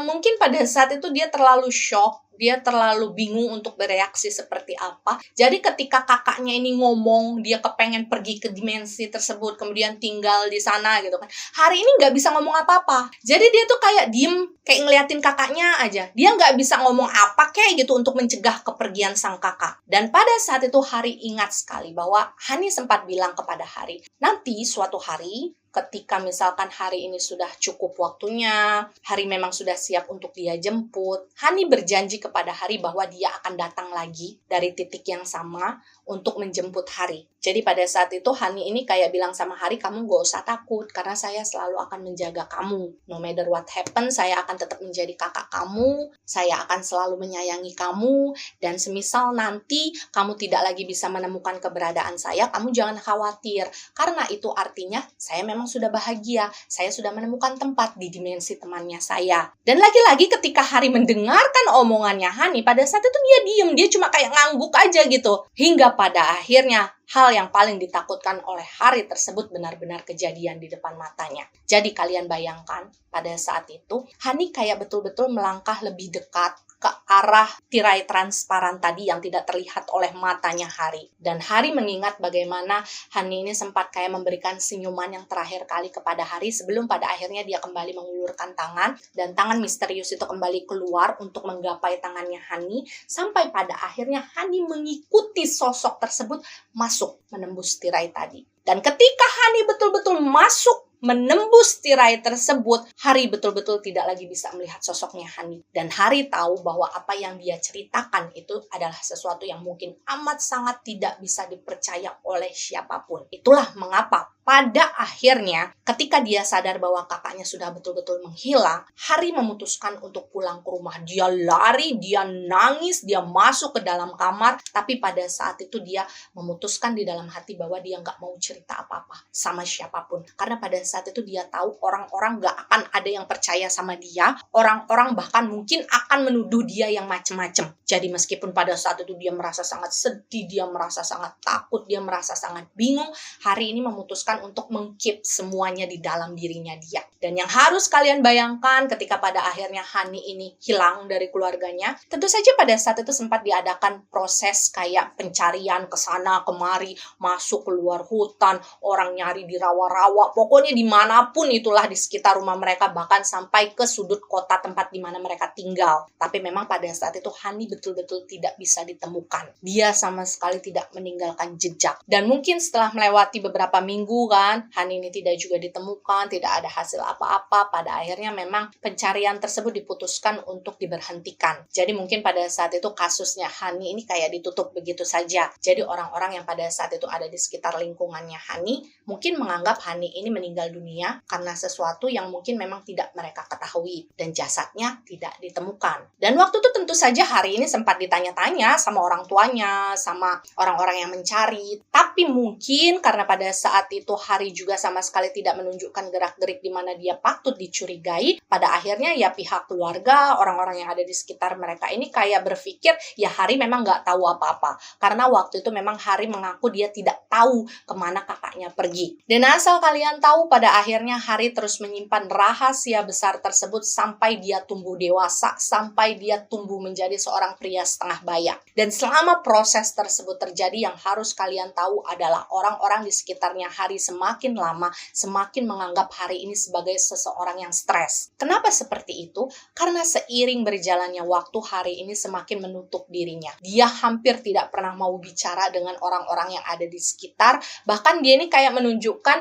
mungkin pada saat itu dia terlalu shock, dia terlalu bingung untuk bereaksi seperti apa. Jadi ketika kakaknya ini ngomong, dia kepengen pergi ke dimensi tersebut, kemudian tinggal di sana gitu kan. Hari ini nggak bisa ngomong apa-apa. Jadi dia tuh kayak diem, kayak ngeliatin kakaknya aja. Dia nggak bisa ngomong apa kayak gitu untuk mencegah kepergian sang kakak. Dan pada saat itu Hari ingat sekali bahwa Hani sempat bilang kepada Hari, nanti suatu hari, ketika misalkan Hari ini sudah cukup waktunya, Hari memang sudah siap untuk dia jemput, Hani berjanji kepada Hari bahwa dia akan datang lagi dari titik yang sama untuk menjemput Hari. Jadi pada saat itu Hani ini kayak bilang sama Hari, kamu gak usah takut karena saya selalu akan menjaga kamu. No matter what happen, saya akan tetap menjadi kakak kamu, saya akan selalu menyayangi kamu, dan semisal nanti kamu tidak lagi bisa menemukan keberadaan saya, kamu jangan khawatir. Karena itu artinya saya memang sudah bahagia, saya sudah menemukan tempat di dimensi temannya saya. Dan lagi-lagi ketika Hari mendengarkan omongannya Hani, pada saat itu dia diem, dia cuma kayak ngangguk aja gitu. Hingga pada akhirnya hal yang paling ditakutkan oleh Hari tersebut benar-benar kejadian di depan matanya. Jadi kalian bayangkan pada saat itu Hani kayak betul-betul melangkah lebih dekat ke arah tirai transparan tadi yang tidak terlihat oleh matanya Hari. Dan Hari mengingat bagaimana Hani ini sempat kayak memberikan senyuman yang terakhir kali kepada Hari sebelum pada akhirnya dia kembali mengulurkan tangan dan tangan misterius itu kembali keluar untuk menggapai tangannya Hani sampai pada akhirnya Hani mengikuti sosok tersebut masuk menembus tirai tadi. Dan ketika Hani betul-betul masuk menembus tirai tersebut, Hari betul-betul tidak lagi bisa melihat sosoknya Hani. Dan Hari tahu bahwa apa yang dia ceritakan itu adalah sesuatu yang mungkin amat sangat tidak bisa dipercaya oleh siapapun. Itulah mengapa pada akhirnya ketika dia sadar bahwa kakaknya sudah betul-betul menghilang, Hari memutuskan untuk pulang ke rumah. Dia lari, dia nangis, dia masuk ke dalam kamar, tapi pada saat itu dia memutuskan di dalam hati bahwa dia nggak mau cerita apa-apa sama siapapun. Karena pada saat itu dia tahu orang-orang nggak akan ada yang percaya sama dia, orang-orang bahkan mungkin akan menuduh dia yang macem-macem. Jadi meskipun pada saat itu dia merasa sangat sedih, dia merasa sangat takut, dia merasa sangat bingung, Hari ini memutuskan untuk meng-keep semuanya di dalam dirinya dia. Dan yang harus kalian bayangkan ketika pada akhirnya Hani ini hilang dari keluarganya, tentu saja pada saat itu sempat diadakan proses kayak pencarian ke sana kemari, masuk keluar hutan, orang nyari di rawa-rawa, pokoknya dimanapun itulah di sekitar rumah mereka, bahkan sampai ke sudut kota tempat di mana mereka tinggal. Tapi memang pada saat itu Hani betul-betul tidak bisa ditemukan. Dia sama sekali tidak meninggalkan jejak. Dan mungkin setelah melewati beberapa minggu kan, Hani ini tidak juga ditemukan, tidak ada hasil apa-apa. Pada akhirnya memang pencarian tersebut diputuskan untuk diberhentikan. Jadi mungkin pada saat itu kasusnya Hani ini kayak ditutup begitu saja. Jadi orang-orang yang pada saat itu ada di sekitar lingkungannya Hani mungkin menganggap Hani ini meninggal dunia karena sesuatu yang mungkin memang tidak mereka ketahui dan jasadnya tidak ditemukan. Dan waktu itu tentu saja hari ini sempat ditanya-tanya sama orang tuanya, sama orang-orang yang mencari. Tapi mungkin karena pada saat itu Hari juga sama sekali tidak menunjukkan gerak-gerik di mana dia patut dicurigai, pada akhirnya ya pihak keluarga, orang-orang yang ada di sekitar mereka ini kayak berpikir ya Hari memang nggak tahu apa-apa. Karena waktu itu memang Hari mengaku dia tidak tahu kemana kakaknya pergi. Dan asal kalian tahu, pada akhirnya Hari terus menyimpan rahasia besar tersebut sampai dia tumbuh dewasa, sampai dia tumbuh menjadi seorang pria setengah baya. Dan selama proses tersebut terjadi, yang harus kalian tahu adalah orang-orang di sekitarnya Hari semakin lama semakin menganggap Hari ini sebagai seseorang yang stres. Kenapa seperti itu? Karena seiring berjalannya waktu, Hari ini semakin menutup dirinya. Dia hampir tidak pernah mau bicara dengan orang-orang yang ada di sekitar. Bahkan dia ini kayak menunjukkan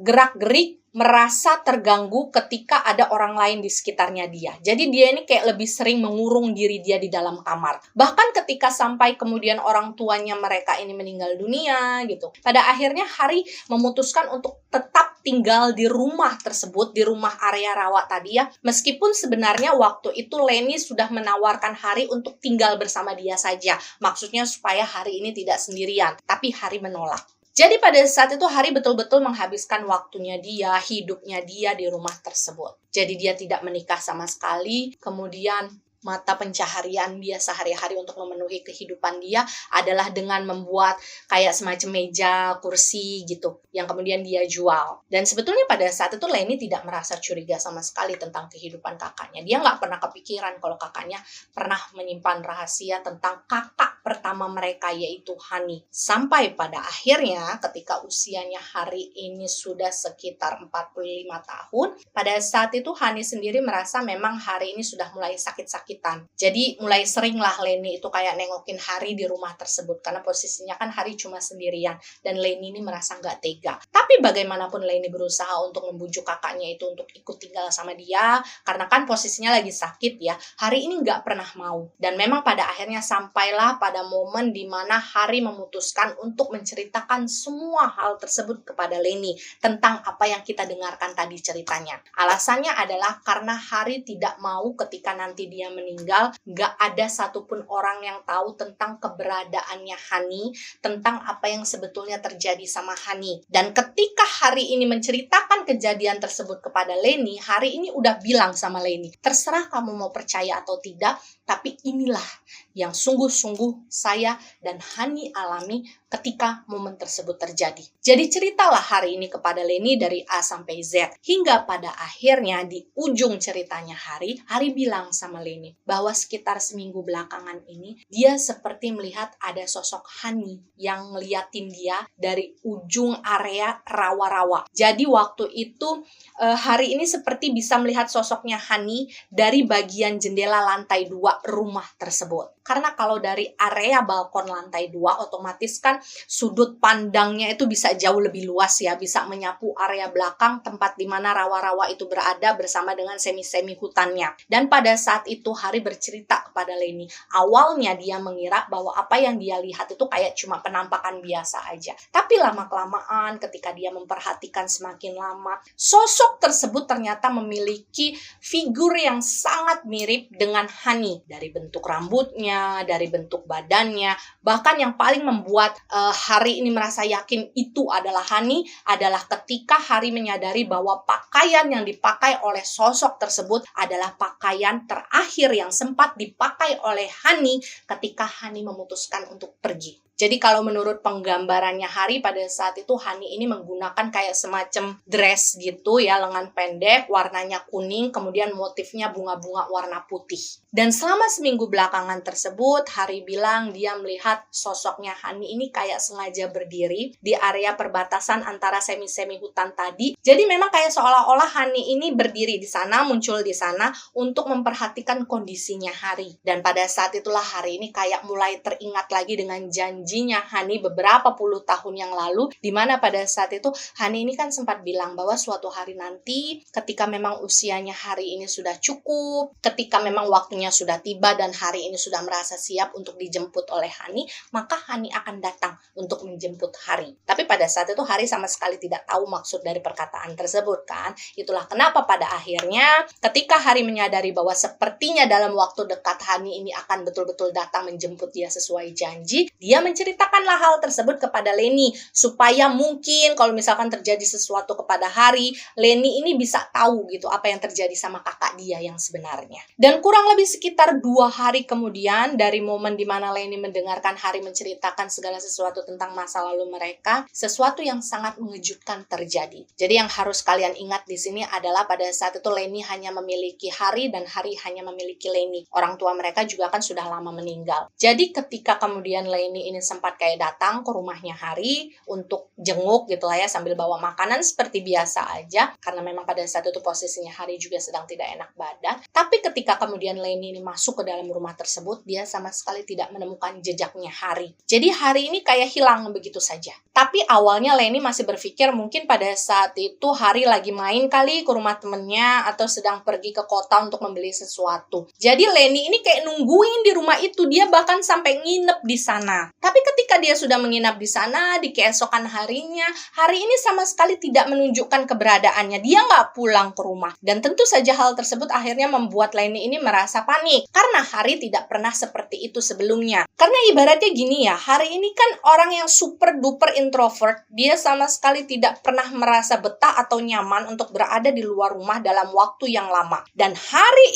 gerak-gerik, merasa terganggu ketika ada orang lain di sekitarnya dia. Jadi dia ini kayak lebih sering mengurung diri dia di dalam kamar. Bahkan ketika sampai kemudian orang tuanya mereka ini meninggal dunia gitu. Pada akhirnya Hari memutuskan untuk tetap tinggal di rumah tersebut, di rumah area rawa tadi ya. Meskipun sebenarnya waktu itu Leni sudah menawarkan Hari untuk tinggal bersama dia saja. Maksudnya supaya Hari ini tidak sendirian. Tapi Hari menolak. Jadi pada saat itu Hari betul-betul menghabiskan waktunya dia, hidupnya dia di rumah tersebut. Jadi dia tidak menikah sama sekali, kemudian mata pencaharian dia sehari-hari untuk memenuhi kehidupan dia adalah dengan membuat kayak semacam meja, kursi gitu, yang kemudian dia jual. Dan sebetulnya pada saat itu Leni tidak merasa curiga sama sekali tentang kehidupan kakaknya. Dia nggak pernah kepikiran kalau kakaknya pernah menyimpan rahasia tentang kakak pertama mereka, yaitu Hani. Sampai pada akhirnya ketika usianya Hari ini sudah sekitar 45 tahun, pada saat itu Hani sendiri merasa memang Hari ini sudah mulai sakit-sakit. Jadi mulai sering lah Leni itu kayak nengokin Hari di rumah tersebut. Karena posisinya kan Hari cuma sendirian. Dan Leni ini merasa nggak tega. Tapi bagaimanapun Leni berusaha untuk membujuk kakaknya itu untuk ikut tinggal sama dia. Karena kan posisinya lagi sakit ya. Hari ini nggak pernah mau. Dan memang pada akhirnya sampailah pada momen di mana Hari memutuskan untuk menceritakan semua hal tersebut kepada Leni. Tentang apa yang kita dengarkan tadi ceritanya. Alasannya adalah karena Hari tidak mau ketika nanti dia meninggal, gak ada satupun orang yang tahu tentang keberadaannya Hani, tentang apa yang sebetulnya terjadi sama Hani. Dan ketika Hari ini menceritakan kejadian tersebut kepada Leni, Hari ini udah bilang sama Leni, terserah kamu mau percaya atau tidak, tapi inilah yang sungguh-sungguh saya dan Hani alami ketika momen tersebut terjadi. Jadi ceritalah Hari ini kepada Leni dari A sampai Z. Hingga pada akhirnya di ujung ceritanya Hari bilang sama Leni bahwa sekitar seminggu belakangan ini dia seperti melihat ada sosok Hani yang ngeliatin dia dari ujung area rawa-rawa. Jadi waktu itu Hari ini seperti bisa melihat sosoknya Hani dari bagian jendela lantai 2 rumah tersebut. Karena kalau dari area balkon lantai 2 otomatis kan sudut pandangnya itu bisa jauh lebih luas ya, bisa menyapu area belakang tempat di mana rawa-rawa itu berada bersama dengan semi-semi hutannya. Dan pada saat itu Hari bercerita kepada Leni, awalnya dia mengira bahwa apa yang dia lihat itu kayak cuma penampakan biasa aja. Tapi lama-kelamaan ketika dia memperhatikan semakin lama, sosok tersebut ternyata memiliki figur yang sangat mirip dengan Hani. Dari bentuk rambutnya, dari bentuk badannya, bahkan yang paling membuat Hari ini merasa yakin itu adalah Hani adalah ketika Hari menyadari bahwa pakaian yang dipakai oleh sosok tersebut adalah pakaian terakhir yang sempat dipakai oleh Hani ketika Hani memutuskan untuk pergi. Jadi kalau menurut penggambarannya Hari pada saat itu, Hani ini menggunakan kayak semacam dress gitu ya, lengan pendek, warnanya kuning, kemudian motifnya bunga-bunga warna putih. Dan selama seminggu belakangan tersebut, Hari bilang dia melihat sosoknya Hani ini kayak sengaja berdiri di area perbatasan antara semi-semi hutan tadi. Jadi memang kayak seolah-olah Hani ini berdiri di sana, muncul di sana untuk memperhatikan kondisinya Hari. Dan pada saat itulah Hari ini kayak mulai teringat lagi dengan janjinya Hani beberapa puluh tahun yang lalu, di mana pada saat itu Hani ini kan sempat bilang bahwa suatu hari nanti ketika memang usianya Hari ini sudah cukup, ketika memang waktunya sudah tiba dan Hari ini sudah merasa siap untuk dijemput oleh Hani, maka Hani akan datang untuk menjemput Hari. Tapi pada saat itu Hari sama sekali tidak tahu maksud dari perkataan tersebut kan. Itulah kenapa pada akhirnya ketika Hari menyadari bahwa sepertinya dalam waktu dekat Hani ini akan betul-betul datang menjemput dia sesuai janji, dia menceritakanlah hal tersebut kepada Leni, supaya mungkin kalau misalkan terjadi sesuatu kepada Hari, Leni ini bisa tahu gitu apa yang terjadi sama kakak dia yang sebenarnya. Dan kurang lebih sekitar 2 hari kemudian dari momen dimana Leni mendengarkan Hari menceritakan segala sesuatu tentang masa lalu mereka, sesuatu yang sangat mengejutkan terjadi. Jadi yang harus kalian ingat di sini adalah pada saat itu Leni hanya memiliki Hari dan Hari hanya memiliki Leni. Orang tua mereka juga kan sudah lama meninggal. Jadi ketika kemudian Leni ini sempat kayak datang ke rumahnya Hari untuk jenguk gitu lah ya, sambil bawa makanan seperti biasa aja, karena memang pada saat itu posisinya Hari juga sedang tidak enak badan. Tapi ketika kemudian Leni ini masuk ke dalam rumah tersebut, dia sama sekali tidak menemukan jejaknya Hari. Jadi Hari ini kayak hilang begitu saja. Tapi awalnya Leni masih berpikir mungkin pada saat itu Hari lagi main kali ke rumah temennya atau sedang pergi ke kota untuk membeli sesuatu. Jadi Leni ini kayak nungguin di rumah itu, dia bahkan sampai nginep di sana. Tapi ketika dia sudah menginap di sana, di keesokan harinya, Hari ini sama sekali tidak menunjukkan keberadaannya. Dia nggak pulang ke rumah. Dan tentu saja hal tersebut akhirnya membuat Leni ini merasa panik. Karena Hari tidak pernah seperti itu sebelumnya. Karena ibaratnya gini ya, Hari ini kan orang yang super duper introvert. Dia sama sekali tidak pernah merasa betah atau nyaman untuk berada di luar rumah dalam waktu yang lama. Dan Hari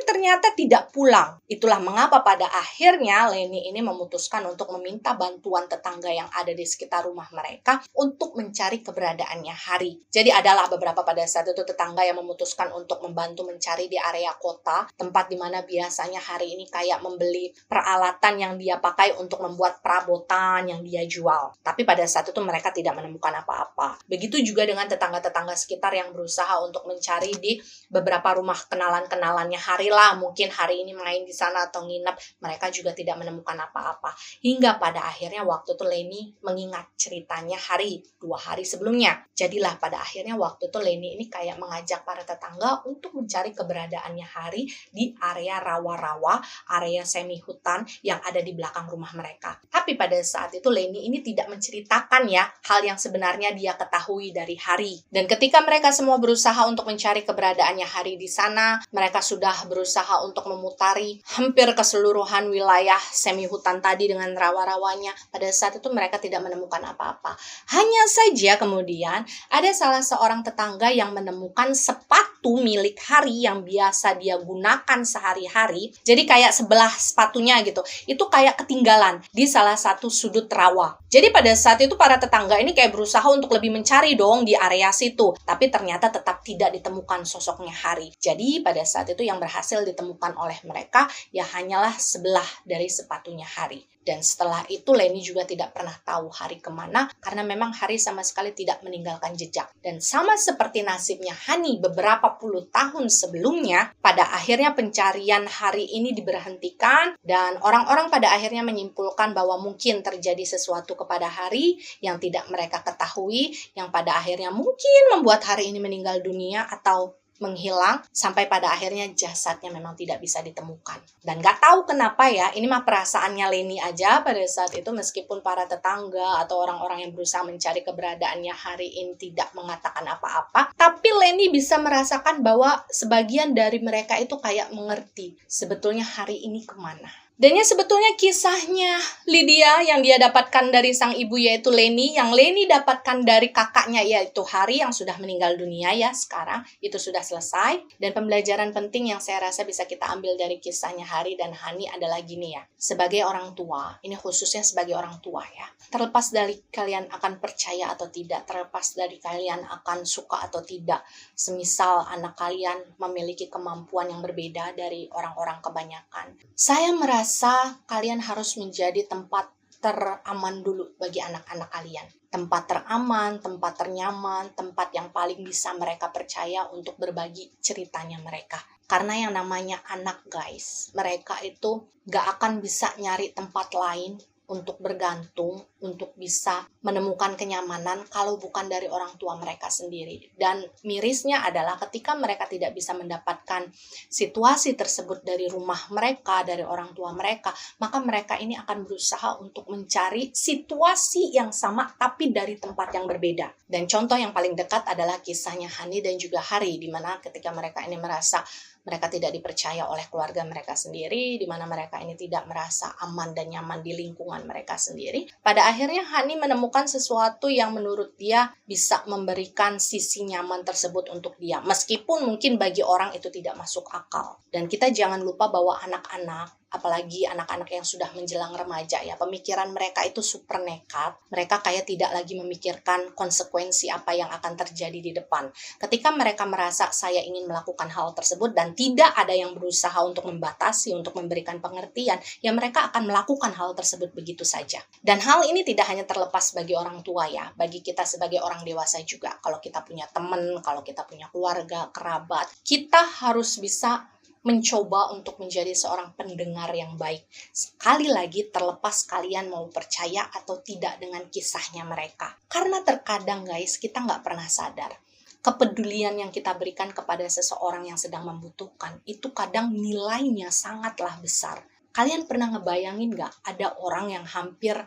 ternyata tidak pulang. Itulah mengapa pada akhirnya Leni ini memutuskan untuk meminta bantuan tetangga yang ada di sekitar rumah mereka untuk mencari keberadaannya Hari. Jadi adalah beberapa pada saat itu tetangga yang memutuskan untuk membantu mencari di area kota, tempat di mana biasanya Hari ini kayak membeli peralatan yang dia pakai untuk membuat perabotan yang dia jual. Tapi pada saat itu mereka tidak menemukan apa-apa. Begitu juga dengan tetangga-tetangga sekitar yang berusaha untuk mencari di beberapa rumah kenalan-kenalannya Hari lah. Mungkin Hari ini main di sana atau nginep. Mereka juga tidak menemukan apa-apa. Hingga pada akhirnya waktu itu Leni mengingat ceritanya Hari 2 hari sebelumnya. Jadilah pada akhirnya waktu itu Leni ini kayak mengajak para tetangga untuk mencari keberadaannya Hari di area rawa-rawa, area semi hutan yang ada di belakang rumah mereka. Tapi pada saat itu Leni ini tidak menceritakan ya hal yang sebenarnya dia ketahui dari Hari. Dan ketika mereka semua berusaha untuk mencari keberadaannya Hari di sana, mereka sudah berusaha untuk memutari hampir keseluruhan wilayah semi hutan tadi dengan rawa-rawanya. Pada saat itu mereka tidak menemukan apa-apa. Hanya saja kemudian ada salah seorang tetangga yang menemukan sepatu milik Hari yang biasa dia gunakan sehari-hari. Jadi kayak sebelah sepatunya gitu. Itu kayak ketinggalan di salah satu sudut rawa. Jadi pada saat itu para tetangga ini kayak berusaha untuk lebih mencari dong di area situ. Tapi ternyata tetap tidak ditemukan sosoknya Hari. Jadi pada saat itu yang berhasil ditemukan oleh mereka ya hanyalah sebelah dari sepatunya Hari. Dan setelah itu Leni juga tidak pernah tahu Hari kemana karena memang Hari sama sekali tidak meninggalkan jejak. Dan sama seperti nasibnya Hani beberapa puluh tahun sebelumnya, pada akhirnya pencarian Hari ini diberhentikan dan orang-orang pada akhirnya menyimpulkan bahwa mungkin terjadi sesuatu kepada Hari yang tidak mereka ketahui, yang pada akhirnya mungkin membuat Hari ini meninggal dunia atau menghilang sampai pada akhirnya jasadnya memang tidak bisa ditemukan. Dan gak tahu kenapa ya, ini mah perasaannya Leni aja pada saat itu, meskipun para tetangga atau orang-orang yang berusaha mencari keberadaannya Hari ini tidak mengatakan apa-apa, tapi Leni bisa merasakan bahwa sebagian dari mereka itu kayak mengerti sebetulnya Hari ini kemana. Dan ya sebetulnya kisahnya Lydia yang dia dapatkan dari sang ibu yaitu Leni, yang Leni dapatkan dari kakaknya yaitu Hari yang sudah meninggal dunia ya sekarang, itu sudah selesai. Dan pembelajaran penting yang saya rasa bisa kita ambil dari kisahnya Hari dan Hani adalah gini ya. Sebagai orang tua, ini khususnya sebagai orang tua ya, terlepas dari kalian akan percaya atau tidak, terlepas dari kalian akan suka atau tidak, semisal anak kalian memiliki kemampuan yang berbeda dari orang-orang kebanyakan, saya merasa kalian harus menjadi tempat teraman dulu bagi anak-anak kalian. Tempat teraman, tempat ternyaman, tempat yang paling bisa mereka percaya untuk berbagi ceritanya mereka. Karena yang namanya anak guys, mereka itu gak akan bisa nyari tempat lain untuk bergantung, untuk bisa menemukan kenyamanan kalau bukan dari orang tua mereka sendiri. Dan mirisnya adalah ketika mereka tidak bisa mendapatkan situasi tersebut dari rumah mereka, dari orang tua mereka, maka mereka ini akan berusaha untuk mencari situasi yang sama tapi dari tempat yang berbeda. Dan contoh yang paling dekat adalah kisahnya Hani dan juga Hari, di mana ketika mereka ini merasa mereka tidak dipercaya oleh keluarga mereka sendiri, di mana mereka ini tidak merasa aman dan nyaman di lingkungan mereka sendiri. Pada akhirnya Hani menemukan sesuatu yang menurut dia bisa memberikan sisi nyaman tersebut untuk dia. Meskipun mungkin bagi orang itu tidak masuk akal. Dan kita jangan lupa bahwa anak-anak, apalagi anak-anak yang sudah menjelang remaja ya, pemikiran mereka itu super nekat. Mereka kayak tidak lagi memikirkan konsekuensi apa yang akan terjadi di depan. Ketika mereka merasa saya ingin melakukan hal tersebut dan tidak ada yang berusaha untuk membatasi, untuk memberikan pengertian, ya mereka akan melakukan hal tersebut begitu saja. Dan hal ini tidak hanya terlepas bagi orang tua ya, bagi kita sebagai orang dewasa juga. Kalau kita punya teman, kalau kita punya keluarga, kerabat, kita harus bisa mencoba untuk menjadi seorang pendengar yang baik. Sekali lagi, terlepas kalian mau percaya atau tidak dengan kisahnya mereka. Karena terkadang guys, kita nggak pernah sadar. Kepedulian yang kita berikan kepada seseorang yang sedang membutuhkan, itu kadang nilainya sangatlah besar. Kalian pernah ngebayangin nggak ada orang yang hampir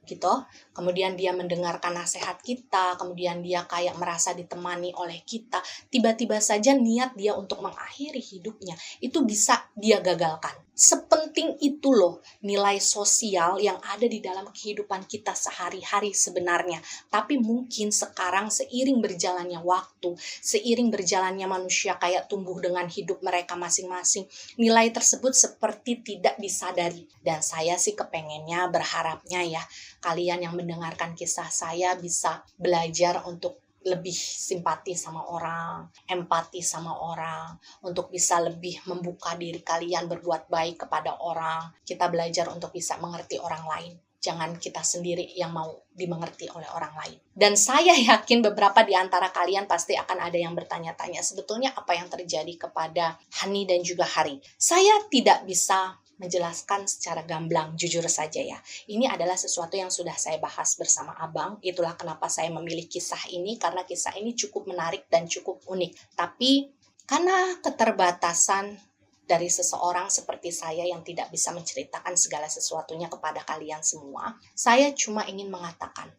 gitu, kemudian dia mendengarkan nasihat kita, kemudian dia kayak merasa ditemani oleh kita, tiba-tiba saja niat dia untuk mengakhiri hidupnya, itu bisa dia gagalkan. Sepenting itu loh nilai sosial yang ada di dalam kehidupan kita sehari-hari sebenarnya. Tapi mungkin sekarang seiring berjalannya waktu, seiring berjalannya manusia kayak tumbuh dengan hidup mereka masing-masing, nilai tersebut seperti tidak disadari. Dan saya sih kepengennya, berharapnya ya, kalian yang mendengarkan kisah saya bisa belajar untuk lebih simpati sama orang, empati sama orang, untuk bisa lebih membuka diri kalian berbuat baik kepada orang. Kita belajar untuk bisa mengerti orang lain. Jangan kita sendiri yang mau dimengerti oleh orang lain. Dan saya yakin beberapa di antara kalian pasti akan ada yang bertanya-tanya, sebetulnya apa yang terjadi kepada Hani dan juga Hari. Saya tidak bisa menjelaskan secara gamblang, jujur saja ya. Ini adalah sesuatu yang sudah saya bahas bersama Abang. Itulah kenapa saya memilih kisah ini, karena kisah ini cukup menarik dan cukup unik. Tapi karena keterbatasan dari seseorang seperti saya yang tidak bisa menceritakan segala sesuatunya kepada kalian semua, saya cuma ingin mengatakan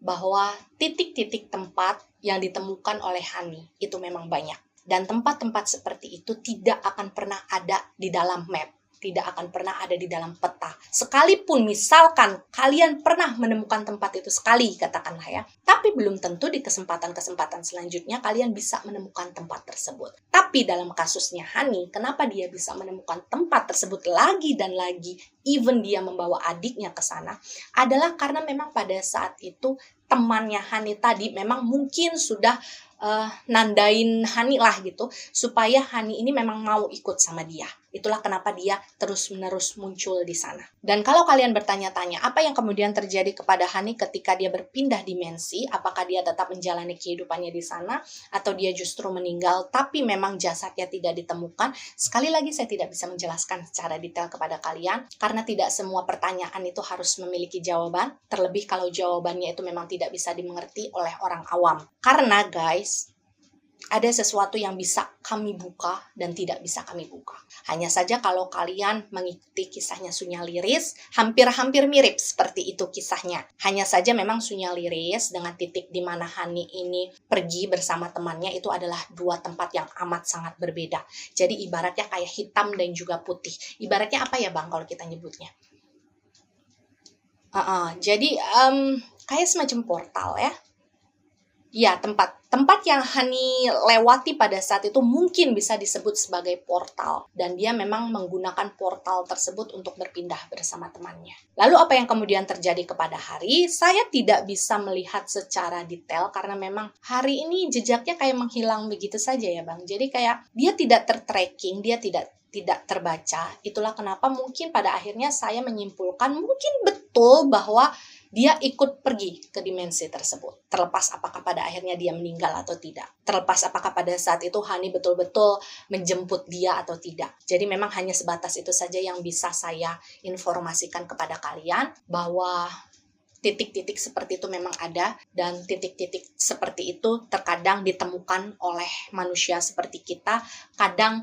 bahwa titik-titik tempat yang ditemukan oleh Hani itu memang banyak. Dan tempat-tempat seperti itu tidak akan pernah ada di dalam map. Tidak akan pernah ada di dalam peta. Sekalipun misalkan kalian pernah menemukan tempat itu sekali, katakanlah ya, tapi belum tentu di kesempatan-kesempatan selanjutnya kalian bisa menemukan tempat tersebut. Tapi dalam kasusnya Hani, kenapa dia bisa menemukan tempat tersebut lagi dan lagi, even dia membawa adiknya ke sana, adalah karena memang pada saat itu temannya Hani tadi memang mungkin sudah nandain Hani lah gitu, supaya Hani ini memang mau ikut sama dia. Itulah kenapa dia terus-menerus muncul di sana. Dan kalau kalian bertanya-tanya, apa yang kemudian terjadi kepada Hani ketika dia berpindah dimensi? Apakah dia tetap menjalani kehidupannya di sana? Atau dia justru meninggal, tapi memang jasadnya tidak ditemukan? Sekali lagi, saya tidak bisa menjelaskan secara detail kepada kalian, karena tidak semua pertanyaan itu harus memiliki jawaban. Terlebih kalau jawabannya itu memang tidak bisa dimengerti oleh orang awam. Karena guys, ada sesuatu yang bisa kami buka dan tidak bisa kami buka. Hanya saja kalau kalian mengikuti kisahnya Sunya Liris, hampir-hampir mirip seperti itu kisahnya. Hanya saja memang Sunya Liris dengan titik di mana Hani ini pergi bersama temannya itu adalah dua tempat yang amat sangat berbeda. Jadi ibaratnya kayak hitam dan juga putih. Ibaratnya apa ya Bang kalau kita nyebutnya? Jadi kayak semacam portal ya. Ya, tempat yang Hani lewati pada saat itu mungkin bisa disebut sebagai portal. Dan dia memang menggunakan portal tersebut untuk berpindah bersama temannya. Lalu apa yang kemudian terjadi kepada Hari? Saya tidak bisa melihat secara detail karena memang Hari ini jejaknya kayak menghilang begitu saja ya Bang. Jadi kayak dia tidak tertracking, dia tidak terbaca. Itulah kenapa mungkin pada akhirnya saya menyimpulkan mungkin betul bahwa dia ikut pergi ke dimensi tersebut. Terlepas apakah pada akhirnya dia meninggal atau tidak. Terlepas apakah pada saat itu Hani betul-betul menjemput dia atau tidak. Jadi memang hanya sebatas itu saja yang bisa saya informasikan kepada kalian bahwa titik-titik seperti itu memang ada dan titik-titik seperti itu terkadang ditemukan oleh manusia seperti kita, kadang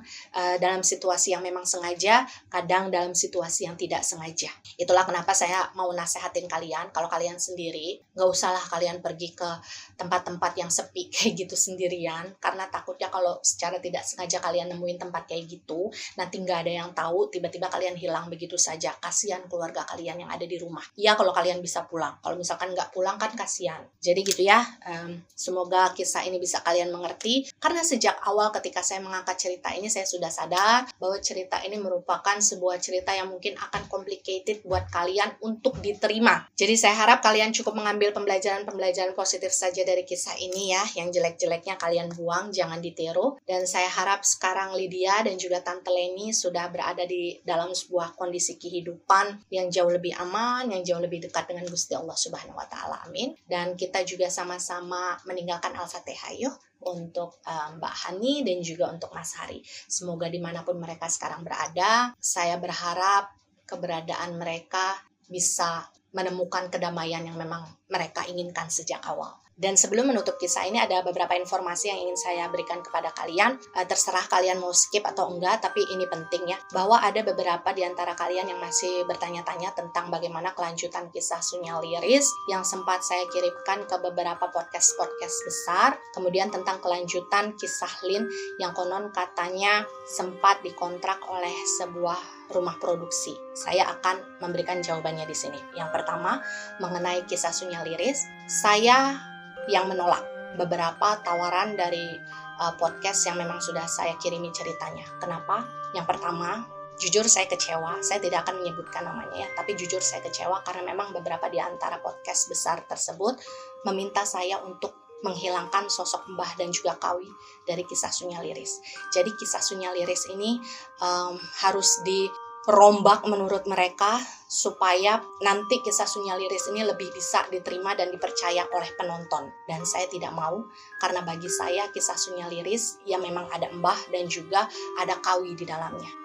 dalam situasi yang memang sengaja, kadang dalam situasi yang tidak sengaja. Itulah kenapa saya mau nasehatin kalian, kalau kalian sendiri, gak usahlah kalian pergi ke tempat-tempat yang sepi kayak gitu sendirian, karena takutnya kalau secara tidak sengaja kalian nemuin tempat kayak gitu, nanti gak ada yang tahu, tiba-tiba kalian hilang begitu saja. Kasihan keluarga kalian yang ada di rumah. Ya kalau kalian bisa pulang. Kalau misalkan nggak pulang kan kasihan. Jadi gitu ya, semoga kisah ini bisa kalian mengerti. Karena sejak awal ketika saya mengangkat cerita ini, saya sudah sadar bahwa cerita ini merupakan sebuah cerita yang mungkin akan complicated buat kalian untuk diterima. Jadi saya harap kalian cukup mengambil pembelajaran positif saja dari kisah ini ya. Yang jelek-jeleknya kalian buang, jangan ditiru. Dan saya harap sekarang Lydia dan juga Tante Leni sudah berada di dalam sebuah kondisi kehidupan yang jauh lebih aman, yang jauh lebih dekat dengan Gusti Allah Subhanahu wa Ta'ala. Amin. Dan kita juga sama-sama meninggalkan Al-Fatihah yuk untuk Mbak Hani dan juga untuk Mas Hari. Semoga dimanapun mereka sekarang berada, saya berharap keberadaan mereka bisa menemukan kedamaian yang memang mereka inginkan sejak awal. Dan sebelum menutup kisah ini ada beberapa informasi yang ingin saya berikan kepada kalian. Terserah kalian mau skip atau enggak, tapi ini penting ya. Bahwa ada beberapa di antara kalian yang masih bertanya-tanya tentang bagaimana kelanjutan kisah Sunya Liris yang sempat saya kirimkan ke beberapa podcast-podcast besar. Kemudian tentang kelanjutan kisah Lin yang konon katanya sempat dikontrak oleh sebuah rumah produksi. Saya akan memberikan jawabannya di sini. Yang pertama, mengenai kisah Sunya Liris, saya yang menolak beberapa tawaran dari podcast yang memang sudah saya kirimi ceritanya. Kenapa? Yang pertama, jujur saya kecewa. Saya tidak akan menyebutkan namanya ya, tapi jujur saya kecewa karena memang beberapa di antara podcast besar tersebut meminta saya untuk menghilangkan sosok Mbah dan juga Kawi dari kisah Sunya Liris. Jadi kisah Sunya Liris ini harus dirombak menurut mereka supaya nanti kisah Sunya Liris ini lebih bisa diterima dan dipercaya oleh penonton. Dan saya tidak mau, karena bagi saya kisah Sunya Liris ya memang ada Mbah dan juga ada Kawi di dalamnya.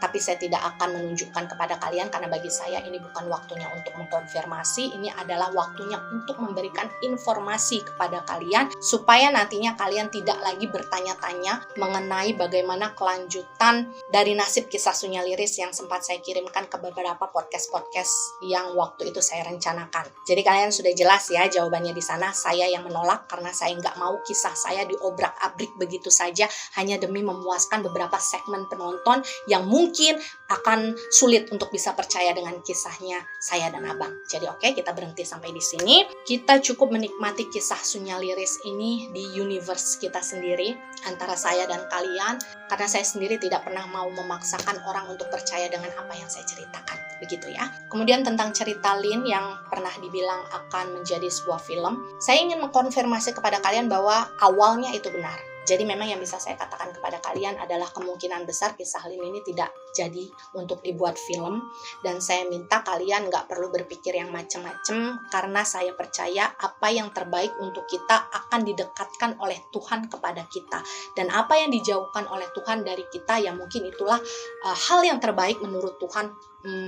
Tapi saya tidak akan menunjukkan kepada kalian karena bagi saya ini bukan waktunya untuk mengkonfirmasi, ini adalah waktunya untuk memberikan informasi kepada kalian supaya nantinya kalian tidak lagi bertanya-tanya mengenai bagaimana kelanjutan dari nasib kisah Sunya Liris yang sempat saya kirimkan ke beberapa podcast-podcast yang waktu itu saya rencanakan. Jadi kalian sudah jelas ya jawabannya di sana. Saya yang menolak karena saya nggak mau kisah saya diobrak-abrik begitu saja hanya demi memuaskan beberapa segmen penonton yang mungkin akan sulit untuk bisa percaya dengan kisahnya saya dan Abang. Jadi oke, kita berhenti sampai di sini. Kita cukup menikmati kisah Sunya Liris ini di universe kita sendiri antara saya dan kalian, karena saya sendiri tidak pernah mau memaksakan orang untuk percaya dengan apa yang saya ceritakan. Begitu ya. Kemudian tentang cerita Lin yang pernah dibilang akan menjadi sebuah film, saya ingin mengkonfirmasi kepada kalian bahwa awalnya itu benar. Jadi memang yang bisa saya katakan kepada kalian adalah kemungkinan besar kisah Lin ini tidak jadi untuk dibuat film. Dan saya minta kalian nggak perlu berpikir yang macem-macem, karena saya percaya apa yang terbaik untuk kita akan didekatkan oleh Tuhan kepada kita, dan apa yang dijauhkan oleh Tuhan dari kita ya mungkin itulah hal yang terbaik menurut Tuhan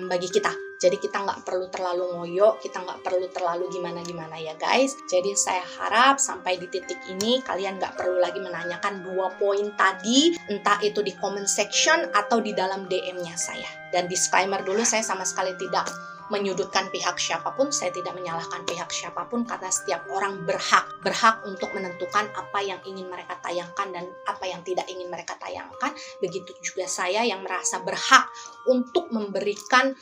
bagi kita. Jadi kita nggak perlu terlalu ngoyo, kita nggak perlu terlalu gimana-gimana ya guys. Jadi saya harap sampai di titik ini kalian nggak perlu lagi menanyakan 2 poin tadi, entah itu di comment section atau di dalam DM-nya saya. Dan disclaimer dulu, saya sama sekali tidak menyudutkan pihak siapapun, saya tidak menyalahkan pihak siapapun, karena setiap orang berhak untuk menentukan apa yang ingin mereka tayangkan dan apa yang tidak ingin mereka tayangkan. Begitu juga saya yang merasa berhak untuk memberikan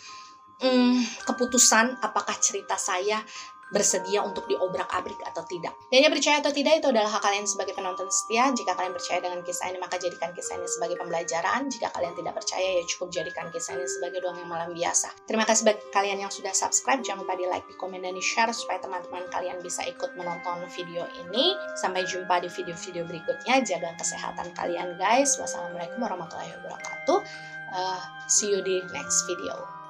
keputusan apakah cerita saya bersedia untuk diobrak-abrik atau tidak. Dan yang percaya atau tidak itu adalah hak kalian sebagai penonton setia. Jika kalian percaya dengan kisah ini, maka jadikan kisah ini sebagai pembelajaran. Jika kalian tidak percaya, ya cukup jadikan kisah ini sebagai dongeng malam biasa. Terima kasih bagi kalian yang sudah subscribe. Jangan lupa di like, di komen, dan di share supaya teman-teman kalian bisa ikut menonton video ini. Sampai jumpa di video-video berikutnya. Jaga kesehatan kalian guys. Wassalamualaikum warahmatullahi wabarakatuh. See you di next video.